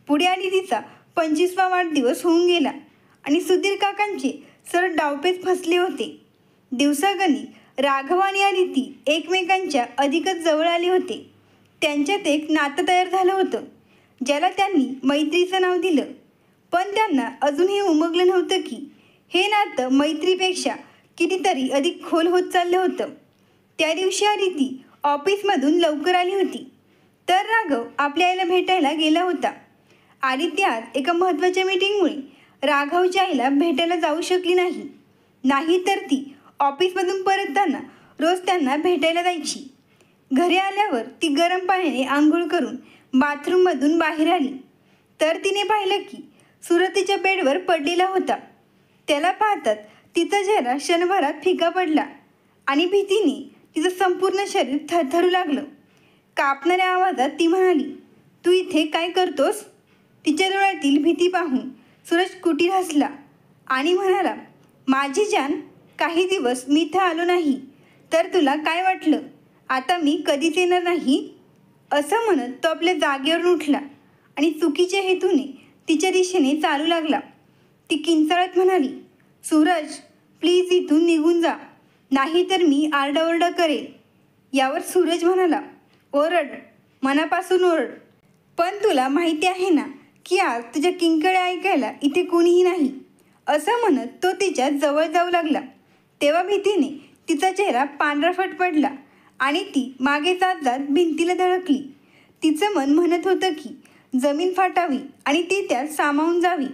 पुढे आदितीचा 25वा वाढदिवस होऊन गेला आणि सुधीर काकांचे सर्व डावपेच फसले होते. दिवसागणिक राघव आणि आदिती एकमेकांच्या अधिकच जवळ आले होते. त्यांच्यात एक नातं तयार झालं होतं, ज्याला त्यांनी मैत्रीचं नाव दिलं. पण त्यांना अजूनही उमगलं नव्हतं की हे नातं मैत्रीपेक्षा कितीतरी अधिक खोल होत चाललं होतं. त्या दिवशी आदिती ऑफिसमधून लवकर आली होती, तर राघव आपल्या आईला भेटायला गेला होता. आदिती आज एका महत्त्वाच्या मीटिंगमुळे राघवच्या आईला भेटायला जाऊ शकली नाही तर ती ऑफिसमधून परतताना रोज त्यांना भेटायला जायची. घरी आल्यावर ती गरम पाण्याने आंघोळ करून बाथरूममधून बाहेर आली तर तिने पाहिलं की सूरज तिच्या बेडवर पडलेला होता. त्याला पाहताच तिचा चेहरा क्षणभरात फिका पडला आणि भीतीने तिचं संपूर्ण शरीर थरथरू लागलं. कापणाऱ्या आवाजात ती म्हणाली, तू इथे काय करतोस? तिच्या डोळ्यातील भीती पाहून सूरज कुटील हसला आणि म्हणाला, माझी जान, काही दिवस मी इथं आलो नाही तर तुला काय वाटलं? आता मी कधीच येणार नाही. असं म्हणत तो आपल्या जागेवरून उठला आणि चुकीच्या हेतूने तिच्या दिशेने चालू लागला. ती किंचाळत म्हणाली, सूरज, प्लीज इथून निघून जा, नाही तर मी आरडाओरडा करेल. यावर सूरज म्हणाला, ओरड, मनापासून ओरड, पण तुला माहिती आहे ना की आज तुझ्या किंकाळ्या ऐकायला इथे कोणीही नाही. असं म्हणत तो तिच्या जवळ जाऊ लागला. तेव्हा भीतीने तिचा चेहरा पांढराफट पडला आणि ती मागे जात जात भिंतीला धडकली. तिचं मन म्हणत होतं की जमीन फाटावी आणि ती त्यात सामावून जावी,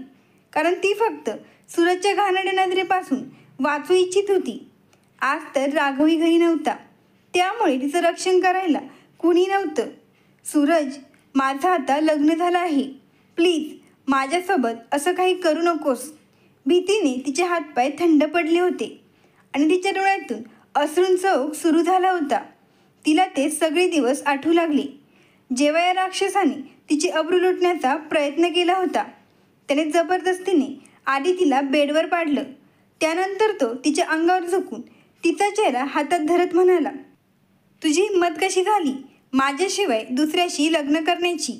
कारण ती फक्त सूरजच्या घाणेरड्या नजरेपासून वाचू इच्छित होती. आज तर राघवी घरी नव्हता, त्यामुळे तिचं रक्षण करायला कुणी नव्हतं. सूरज, माझं आता लग्न झालं आहे, प्लीज माझ्यासोबत असं काही करू नकोस. भीतीने तिचे हातपाय थंड पडले होते आणि तिच्या डोळ्यातून अश्रूंचा ओघ सुरू झाला होता. तिला ते सगळे दिवस आठवू लागले जेव्हा या राक्षसाने तिची अब्रू लुटण्याचा प्रयत्न केला होता. त्याने जबरदस्तीने आदितीला बेडवर पाडलं. त्यानंतर तो तिच्या अंगावर झुकून तिचा चेहरा हातात धरत म्हणाला, तुझी हिंमत कशी झाली माझ्याशिवाय दुसऱ्याशी लग्न करण्याची?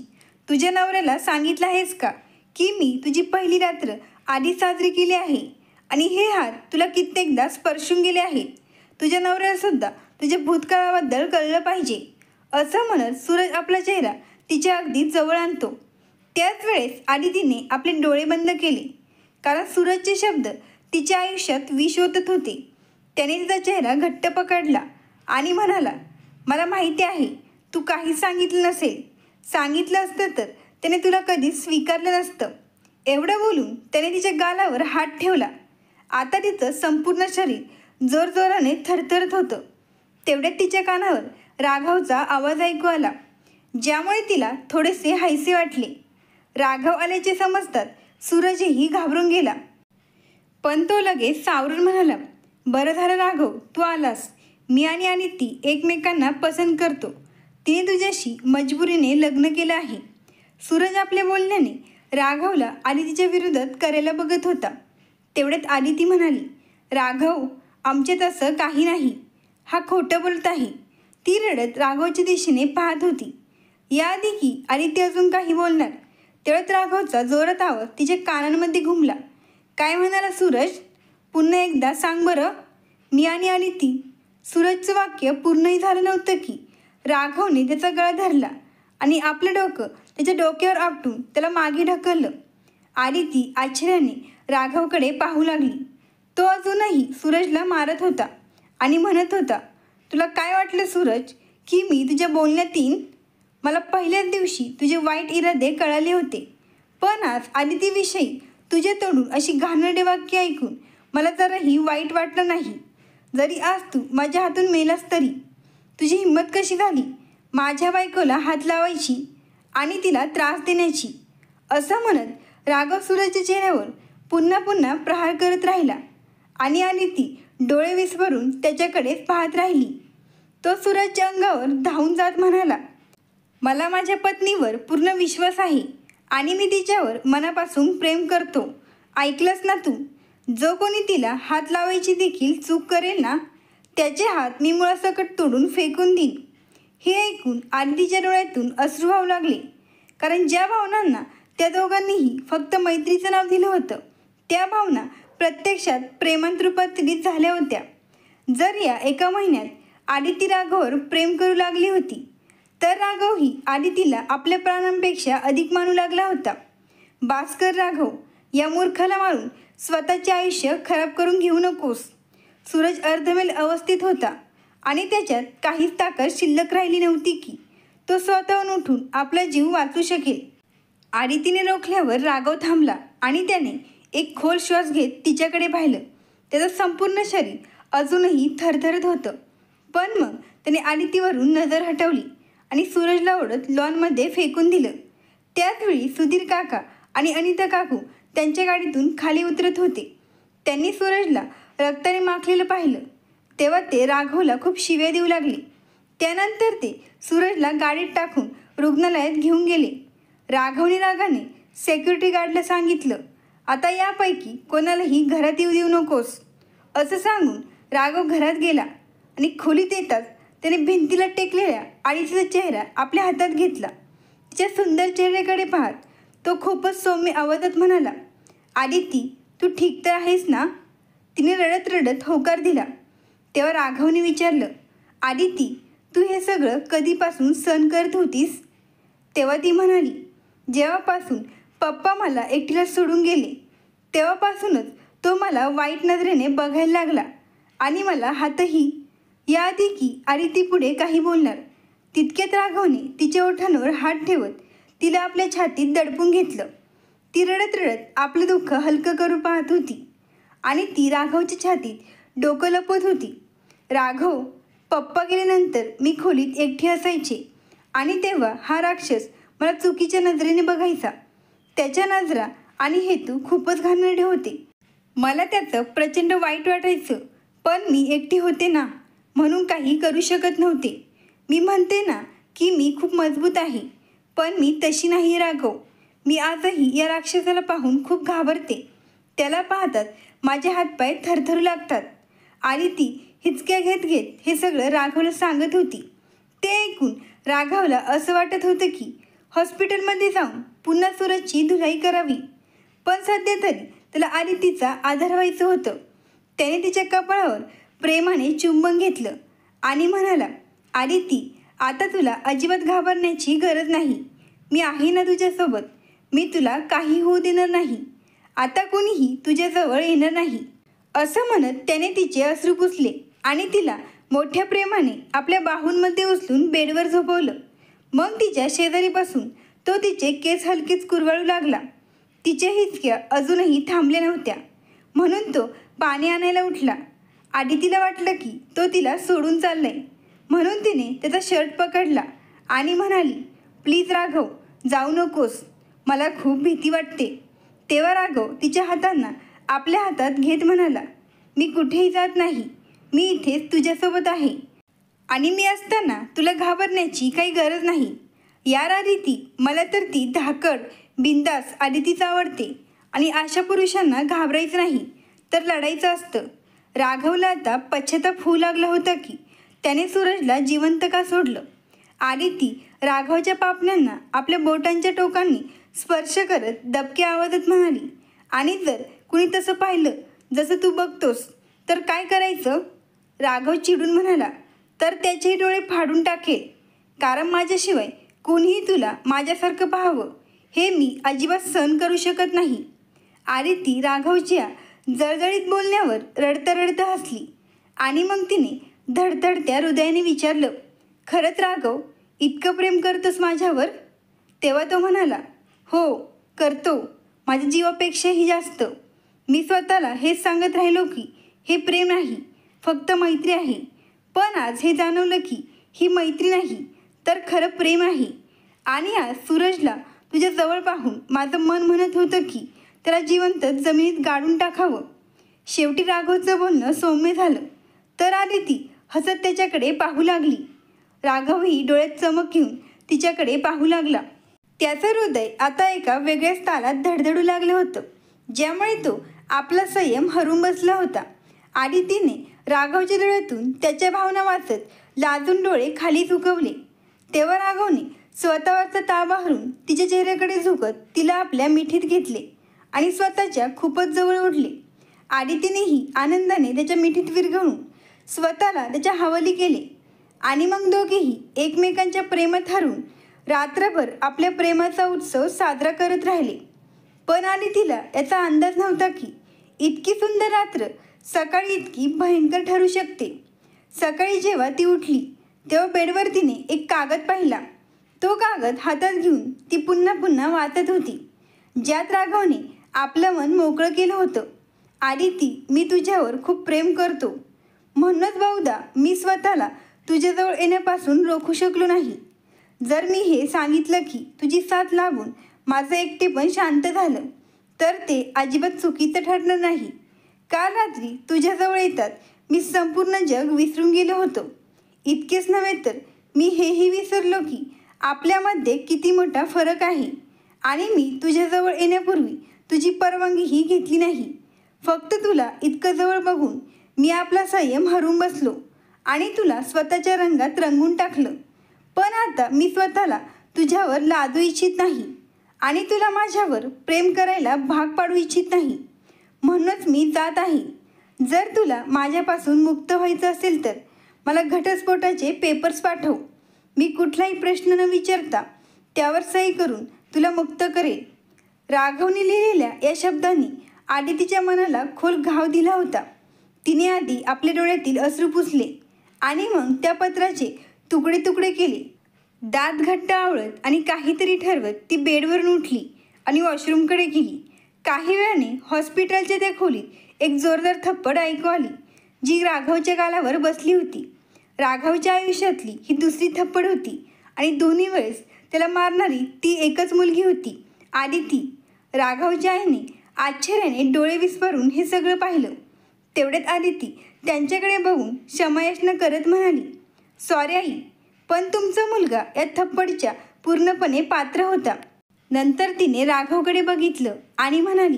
तुझ्या नवऱ्याला सांगितलं आहेस का की मी तुझी पहिली रात्र आधी साजरी केली आहे आणि हे हात तुला कित्येकदा स्पर्शून गेले आहेत. तुझ्या नवऱ्यालासुद्धा तुझ्या भूतकाळाबद्दल कळलं पाहिजे. असं म्हणत सूरज आपला चेहरा तिच्या अगदी जवळ आणतो. त्याच वेळेस आदितीने आपले डोळे बंद केले, कारण सूरजचे शब्द तिच्या आयुष्यात विष ओतत होते. त्याने तिचा चेहरा घट्ट पकडला आणि म्हणाला, मला माहिती आहे तू काही सांगितलं नसेल. सांगितलं असतं तर त्याने तुला कधीच स्वीकारलं नसतं. एवढं बोलून त्याने तिच्या गालावर हात ठेवला. आता तिचं संपूर्ण शरीर जोरजोराने थरथरत होतं. तेवढ्यात तिच्या कानावर राघवचा आवाज ऐकू आला, ज्यामुळे तिला थोडेसे हायसे वाटले. राघव आल्याचे समजतात सूरजही घाबरून गेला. पण तो लगेच सावरून म्हणाला, बरं झालं राघव, तू आलास. मी आणि आदिती एकमेकांना पसंत करतो. तिने तुझ्याशी मजबुरीने लग्न केलं आहे. सूरज आपल्या बोलण्याने राघवला आदितीच्या विरोधात करायला बघत होता. तेवढ्यात आदिती म्हणाली, राघव, आमच्यात असं काही नाही. हा खोटं बोलत आहे. ती रडत राघवच्या दिशेने पाहत होती. याआधी की आदिती अजून काही बोलणार, तेवढ्यात राघवचा जोरात आवाज तिच्या कानांमध्ये घुमला. काय म्हणाला सूरज? पुन्हा एकदा सांग बरं. मी आणि आदिती. सूरजचं वाक्य पूर्णही झालं नव्हतं की राघवने त्याचा गळा धरला आणि आपलं डोकं त्याच्या डोक्यावर आपटून त्याला मागे ढकललं. आदिती आश्चर्याने राघवकडे पाहू लागली. तो अजूनही सूरजला मारत होता आणि म्हणत होता, तुला काय वाटलं सूरज की मी तुझ्या बोलण्यात येईन? मला पहिल्याच दिवशी तुझे वाईट इरादे कळाले होते, पण आज आदितीविषयी तुझे तोंडून अशी घाणेरडी वाक्य ऐकून मला जराही वाईट वाटलं नाही. जरी आज तू माझ्या हातून मेलास तरी तुझी हिंमत कशी झाली माझ्या बायकोला हात लावायची आणि तिला त्रास देण्याची? असं म्हणत राघव सूरजच्या चेहऱ्यावर पुन्हा पुन्हा प्रहार करत राहिला आणि आदिती डोळे विस्फारून त्याच्याकडेच पाहत राहिली. तो सूरजच्या अंगावर धावून जात म्हणाला, मला माझ्या पत्नीवर पूर्ण विश्वास आहे आणि मी तिच्यावर मनापासून प्रेम करतो. ऐकलंस ना तू? जो कोणी तिला हात लावायची देखील चूक करेल ना, त्याचे हात मी मुळासकट तोडून फेकून देईन. हे ऐकून आदितीच्या डोळ्यातून अश्रू वाहू लागले. कारण ज्या भावनांना त्या दोघांनीही फक्त मैत्रीचं नाव दिलं होतं, त्या भावना प्रत्यक्षात प्रेमांत रूपांतरित झाल्या होत्या. जर या एका महिन्यात आदिती राघववर प्रेम करू लागली होती, तर राघवही आदितीला आपल्या प्राणांपेक्षा अधिक मानू लागला होता. भास्कर, राघव, या मूर्खाला मारून स्वतःचे आयुष्य खराब करून घेऊ नकोस. सूरज अर्धमेल अवस्थेत होता आणि त्याच्यात काहीच ताकद शिल्लक राहिली नव्हती की तो स्वतःहून उठून आपला जीव वाचू शकेल. आदितीने रोखल्यावर राघव थांबला आणि त्याने एक खोल श्वास घेत तिच्याकडे पाहिलं. त्याचं संपूर्ण शरीर अजूनही थरथरत होतं. पण मग त्याने आदितीवरून नजर हटवली आणि सूरजला ओढत लॉनमध्ये फेकून दिलं. त्याचवेळी सुधीर काका आणि अनिता काकू त्यांच्या गाडीतून खाली उतरत होते. त्यांनी सूरजला रक्ताने माखलेलं पाहिलं तेव्हा ते राघवला खूप शिव्या देऊ लागले. त्यानंतर ते सूरजला गाडीत टाकून रुग्णालयात घेऊन गेले. राघवने रागाने सेक्युरिटी गार्डला सांगितलं, आता यापैकी कोणालाही घरात येऊ देऊ नकोस. असं सांगून राघव घरात गेला आणि खोलीत येताच त्याने भिंतीला टेकलेल्या आदितीचा चेहरा आपल्या हातात घेतला. तिच्या सुंदर चेहऱ्याकडे पाहत तो खूपच सौम्य आवाजात म्हणाला, आदिती, तू ठीक तर आहेस ना? तिने रडत रडत होकार दिला. तेव्हा राघवने विचारलं, आदिती, तू हे सगळं कधीपासून सहन करत होतीस? तेव्हा ती म्हणाली, जेव्हापासून पप्पा मला एकटीला सोडून गेले तेव्हापासूनच तो मला वाईट नजरेने बघायला लागला आणि मला हातही. याआधी की आदिती पुढे काही बोलणार तितक्यात राघवने तिच्या ओठांवर हात ठेवत तिला आपल्या छातीत दडपून घेतलं. ती रडत रडत आपलं दुःख हलकं करू पाहत होती आणि ती राघवच्या छातीत डोकं लपवत होती. राघव, पप्पा गेल्यानंतर मी खोलीत एकटी असायचे आणि तेव्हा हा राक्षस मला चुकीच्या नजरेने बघायचा. त्याच्या नजरा आणि हेतू खूपच घाणेरडे होते. मला त्याचं प्रचंड वाईट वाटायचं, पण मी एकटी होते ना, म्हणून काही करू शकत नव्हते. मी म्हणते ना की मी खूप मजबूत आहे, पण मी तशी नाही राघव. मी आजही या राक्षसाला पाहून खूप घाबरते. त्याला पाहतात माझे हातपाय थरथरू लागतात. आदिती हिचक्या घेत घेत हे सगळं राघवला सांगत होती. ते ऐकून राघवला असं वाटत होतं की हॉस्पिटलमध्ये जाऊन पुन्हा सूरजची धुलाई करावी, पण सध्या तरी त्याला आदितीचा आधार व्हायचं होतं. त्याने तिच्या कपाळावर प्रेमाने चुंबन घेतलं आणि म्हणाला, आदिती, आता तुला अजिबात घाबरण्याची गरज नाही. मी आहे ना तुझ्यासोबत. मी तुला काही होऊ देणार नाही. आता कोणीही तुझ्याजवळ येणार नाही. असं म्हणत त्याने तिचे अश्रू पुसले आणि तिला मोठ्या प्रेमाने आपल्या बाहूंमध्ये उचलून बेडवर झोपवलं. मग तिच्या शेजारी बसून तो तिचे केस हलकेच कुरवाळू लागला. तिच्या हिचक्या अजूनही थांबल्या नव्हत्या, म्हणून तो पाणी आणायला उठला. आदितीला वाटलं की तो तिला सोडून चाललाय, म्हणून तिने त्याचा शर्ट पकडला आणि म्हणाली, प्लीज राघव, जाऊ नकोस. मला खूप भीती वाटते. तेव्हा राघव तिच्या हातांना आपल्या हातात घेत म्हणाला, मी कुठेही जात नाही, मी इथेच तुझ्यासोबत आहे आणि मी असताना तुला घाबरण्याची काही गरज नाही. यार आदिती, मला तर ती धाकड बिंदास आदितीच आवडते आणि अशा पुरुषांना घाबरायचं नाही तर लढायचं असतं. राघवला आता पश्चाताप होऊ लागला होता की त्याने सूरजला जिवंत का सोडलं. आदिती राघवच्या पापण्यांना आपल्या बोटांच्या टोकांनी स्पर्श करत दबक्या आवाजात म्हणाली, आणि जर कुणी तसं पाहिलं जसं तू बघतोस तर काय करायचं? राघव चिडून म्हणाला, तर त्याचे डोळे फाडून टाकेल, कारण माझ्याशिवाय कोणीही तुला माझ्यासारखं पाहावं हे मी अजिबात सहन करू शकत नाही. आदिती राघवच्या जळजळीत बोलण्यावर रडतं रडतं हसली आणि मग तिने धडधडत्या हृदयाने विचारलं, खरंच राघव, इतकं प्रेम करतोस माझ्यावर? तेव्हा तो म्हणाला, हो करतो, माझ्या जीवापेक्षाही जास्त. मी स्वतःला हेच सांगत राहिलो की हे प्रेम नाही, फक्त मैत्री आहे. पण आज हे जाणवलं की ही मैत्री नाही तर खरं प्रेम आहे. आणि आज सूरजला तुझ्या जवळ पाहून माझं मन म्हणत होतं की त्याला जिवंत जमिनीत गाडून टाकावं. शेवटी राघवचं बोलणं सौम्य झालं तर आदिती हसत त्याच्याकडे पाहू लागली. राघवही डोळ्यात चमक घेऊन तिच्याकडे पाहू लागला. त्याचं हृदय आता एका वेगळ्याच तालात धडधडू लागलं होतं, ज्यामुळे तो आपला संयम हरवून बसला होता. आदितीने राघवच्या डोळ्यातून त्याच्या भावना वाचत लाजून डोळे खाली झुकवले. तेव्हा राघवने स्वतःवरचा ताबा हरून तिच्या चेहऱ्याकडे झुकत तिला आपल्या मिठीत घेतले आणि स्वतःच्या खूपच जवळ ओढले. आदितीनेही आनंदाने त्याच्या मिठीत विरघळून स्वतःला त्याच्या हवाली केले आणि मग दोघेही एकमेकांच्या प्रेमात हरवून रात्रभर आपल्या प्रेमाचा उत्सव साजरा करत राहिले. पण आदितीला याचा अंदाज नव्हता की इतकी सुंदर रात्र सकाळी इतकी भयंकर ठरू शकते. सकाळी जेव्हा ती उठली तेव्हा बेडवर तिने एक कागद पाहिला. तो कागद हातात घेऊन ती पुन्हा पुन्हा वाचत होती, ज्यात राघवने आपलं मन मोकळं केलं होतं. आदिती, मी तुझ्यावर खूप प्रेम करतो, म्हणूनच बहुधा मी स्वतःला तुझ्याजवळ येण्यापासून रोखू शकलो नाही. जर मी हे सांगितलं की तुझी साथ लागून माझं एकटेपण शांत झालं तर ते अजिबात चुकीचं ठरणार नाही. काल रात्री तुझ्याजवळ येतात मी संपूर्ण जग विसरून गेलो होतो. इतकेच नव्हे तर मी हेही विसरलो की आपल्यामध्ये किती मोठा फरक आहे आणि मी तुझ्याजवळ येण्यापूर्वी तुझी परवानगीही घेतली नाही. फक्त तुला इतकं जवळ बघून मी आपला संयम हरवून बसलो आणि तुला स्वतःच्या रंगात रंगून टाकलं. पण आता मी स्वतःला तुझ्यावर लादू इच्छित नाही आणि तुला माझ्यावर प्रेम करायला भाग पाडू इच्छित नाही. म्हणूनच मी जात आहे. जर तुला माझ्यापासून मुक्त व्हायचं असेल तर मला घटस्फोटाचे पेपर्स पाठव. मी कुठलाही प्रश्न न विचारता त्यावर सही करून तुला मुक्त करेल. राघवने लिहिलेल्या या शब्दांनी आदितीच्या मनाला खोल घाव दिला होता. तिने आधी आपल्या डोळ्यातील अश्रू पुसले आणि मग त्या पत्राचे तुकडे तुकडे केले. दात घट्ट आवळत आणि काहीतरी ठरवत ती बेडवरून उठली आणि वॉशरूमकडे गेली. काही वेळाने हॉस्पिटलच्या त्या खोलीत एक जोरदार थप्पड ऐकू आली, जी राघवच्या गालावर बसली होती. राघवच्या आयुष्यातली ही दुसरी थप्पड होती आणि दोन्ही वेळेस त्याला मारणारी ती एकच मुलगी होती, आदिती. राघवच्या आईने आश्चर्याने डोळे विस्फारून हे सगळं पाहिलं. तेवढ्यात आदिती त्यांच्याकडे बघून क्षमायाचना करत म्हणाली, सॉरी आई, पण तुमचा मुलगा या थप्पडच्या पूर्णपणे पात्र होता. नंतर तिने राघवकडे बघितलं आणि म्हणाली,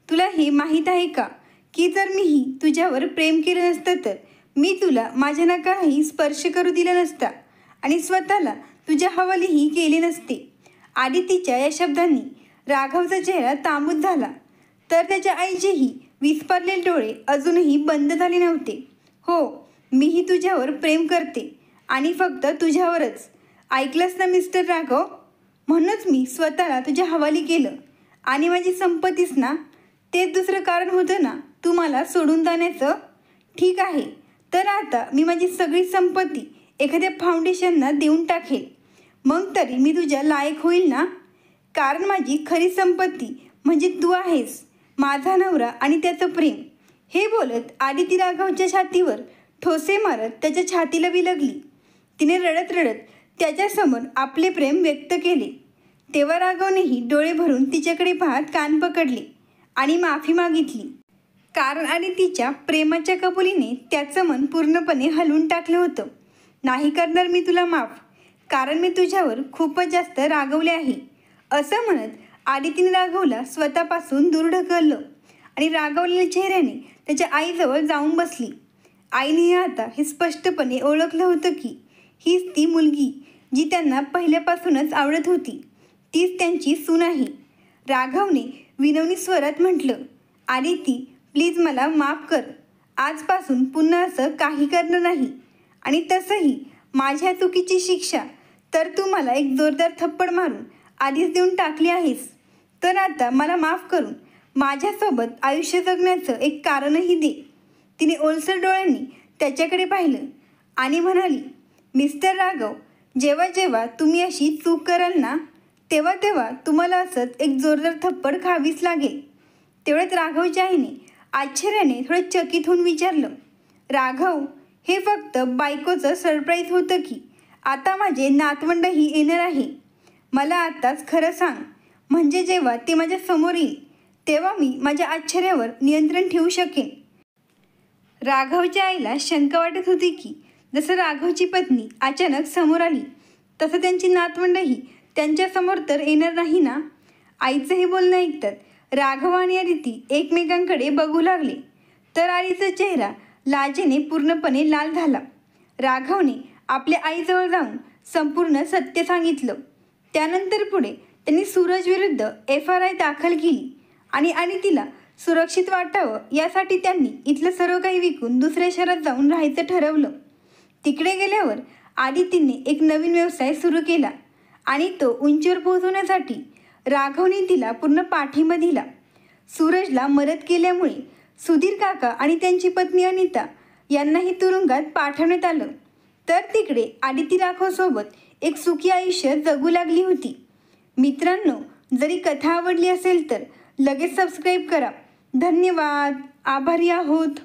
तुला हे माहीत आहे का की जर मीही तुझ्यावर प्रेम केलं नसतं तर मी तुला माझ्या नकालाही स्पर्श करू दिला नसता आणि स्वतःला तुझ्या हवालीही केले नसते. आदितीच्या या शब्दांनी राघवचा चेहरा तांबूस झाला तर त्याच्या आईचेही विस्फारलेले डोळे अजूनही बंद झाले नव्हते. हो, मीही तुझ्यावर प्रेम करते आणि फक्त तुझ्यावरच. ऐकलंस ना मिस्टर राघव? म्हणूनच मी स्वतःला तुझ्या हवाली केलं आणि माझी संपत्तीच ना, तेच दुसरं कारण होतं ना तू मला सोडून जाण्याचं. ठीक आहे, तर आता मी माझी सगळी संपत्ती एखाद्या फाउंडेशनना देऊन टाकेल, मग तरी मी तुझ्या लायक होईल ना? कारण माझी खरी संपत्ती म्हणजे तू आहेस, माझा नवरा आणि त्याचं प्रेम. हे बोलत आदिती राघवच्या छातीवर ठोसे मारत त्याच्या छातीला बिलगली. तिने रडत रडत त्याच्यासमोर आपले प्रेम व्यक्त केले. तेव्हा राघवनेही डोळे भरून तिच्याकडे पाहत कान पकडले आणि माफी मागितली. कारण आदितीच्या प्रेमाच्या कबुलीने त्याचं मन पूर्णपणे हलवून टाकलं होतं. नाही करणार मी तुला माफ, कारण मी तुझ्यावर खूपच जास्त रागवले आहे, असं म्हणत आदितीने राघवला स्वतःपासून दूर ढकललं आणि रागावलेल्या चेहऱ्याने त्याच्या आईजवळ जाऊन बसली. आईने आता हे स्पष्टपणे ओळखलं होतं की हीच ती मुलगी जी त्यांना पहिल्यापासूनच आवडत होती, तीच त्यांची सून आहे. राघवने विनवणी स्वरात म्हटलं, आदिती प्लीज मला माफ कर, आजपासून पुन्हा असं काही करणार नाही. आणि तसंही माझ्या चुकीची शिक्षा तर तू मला एक जोरदार थप्पड मारून आधीच देऊन टाकली आहेस, तर आता मला माफ करून माझ्यासोबत आयुष्य जगण्याचं एक कारणही दे. तिने ओलसर डोळ्यांनी त्याच्याकडे पाहिलं आणि म्हणाली, मिस्टर राघव, जेव्हा जेव्हा तुम्ही अशी चूक कराल ना, तेव्हा तेव्हा तुम्हाला असंच एक जोरदार थप्पड खावीच लागेल. तेवढ्यात राघवच्या आईने आश्चर्याने थोडं चकित होऊन विचारलं, राघव, हे फक्त बायकोचं सरप्राईज होतं की आता माझे नातवंडही येणार आहे? मला आताच खरं सांग, म्हणजे जेव्हा ते माझ्या समोर येईल तेव्हा मी माझ्या आश्चर्यावर नियंत्रण ठेवू शकेन. राघवच्या आईला शंका वाटत होती की जसं राघवची पत्नी अचानक समोर आली तसं त्यांची नातवंडही त्यांच्यासमोर तर येणार नाही ना. आईचं हे बोलणं ऐकतात राघव आणि आदिती एकमेकांकडे बघू लागले, तर आईचा चेहरा लाजेने पूर्णपणे लाल झाला. राघवने आपल्या आईजवळ जाऊन संपूर्ण सत्य सांगितलं. त्यानंतर पुढे त्यांनी सूरज विरुद्ध FIR दाखल केली आणि आदितीला सुरक्षित वाटावं यासाठी त्यांनी इथलं सर्व काही विकून दुसऱ्या शहरात जाऊन राहायचं ठरवलं. तिकडे गेल्यावर आदितीने एक नवीन व्यवसाय सुरू केला आणि तो उंचीवर पोहोचवण्यासाठी राघवने तिला पूर्ण पाठिंबा दिला. सूरजला मदत केल्यामुळे सुधीर काका आणि त्यांची पत्नी अनिता यांनाही तुरुंगात पाठवण्यात आलं. तर तिकडे आदिती राघवसोबत एक सुखी आयुष्य जगू लागली होती. मित्रांनो, जरी कथा आवडली असेल तर लगेच सबस्क्राईब करा. धन्यवाद. आभारी आहोत.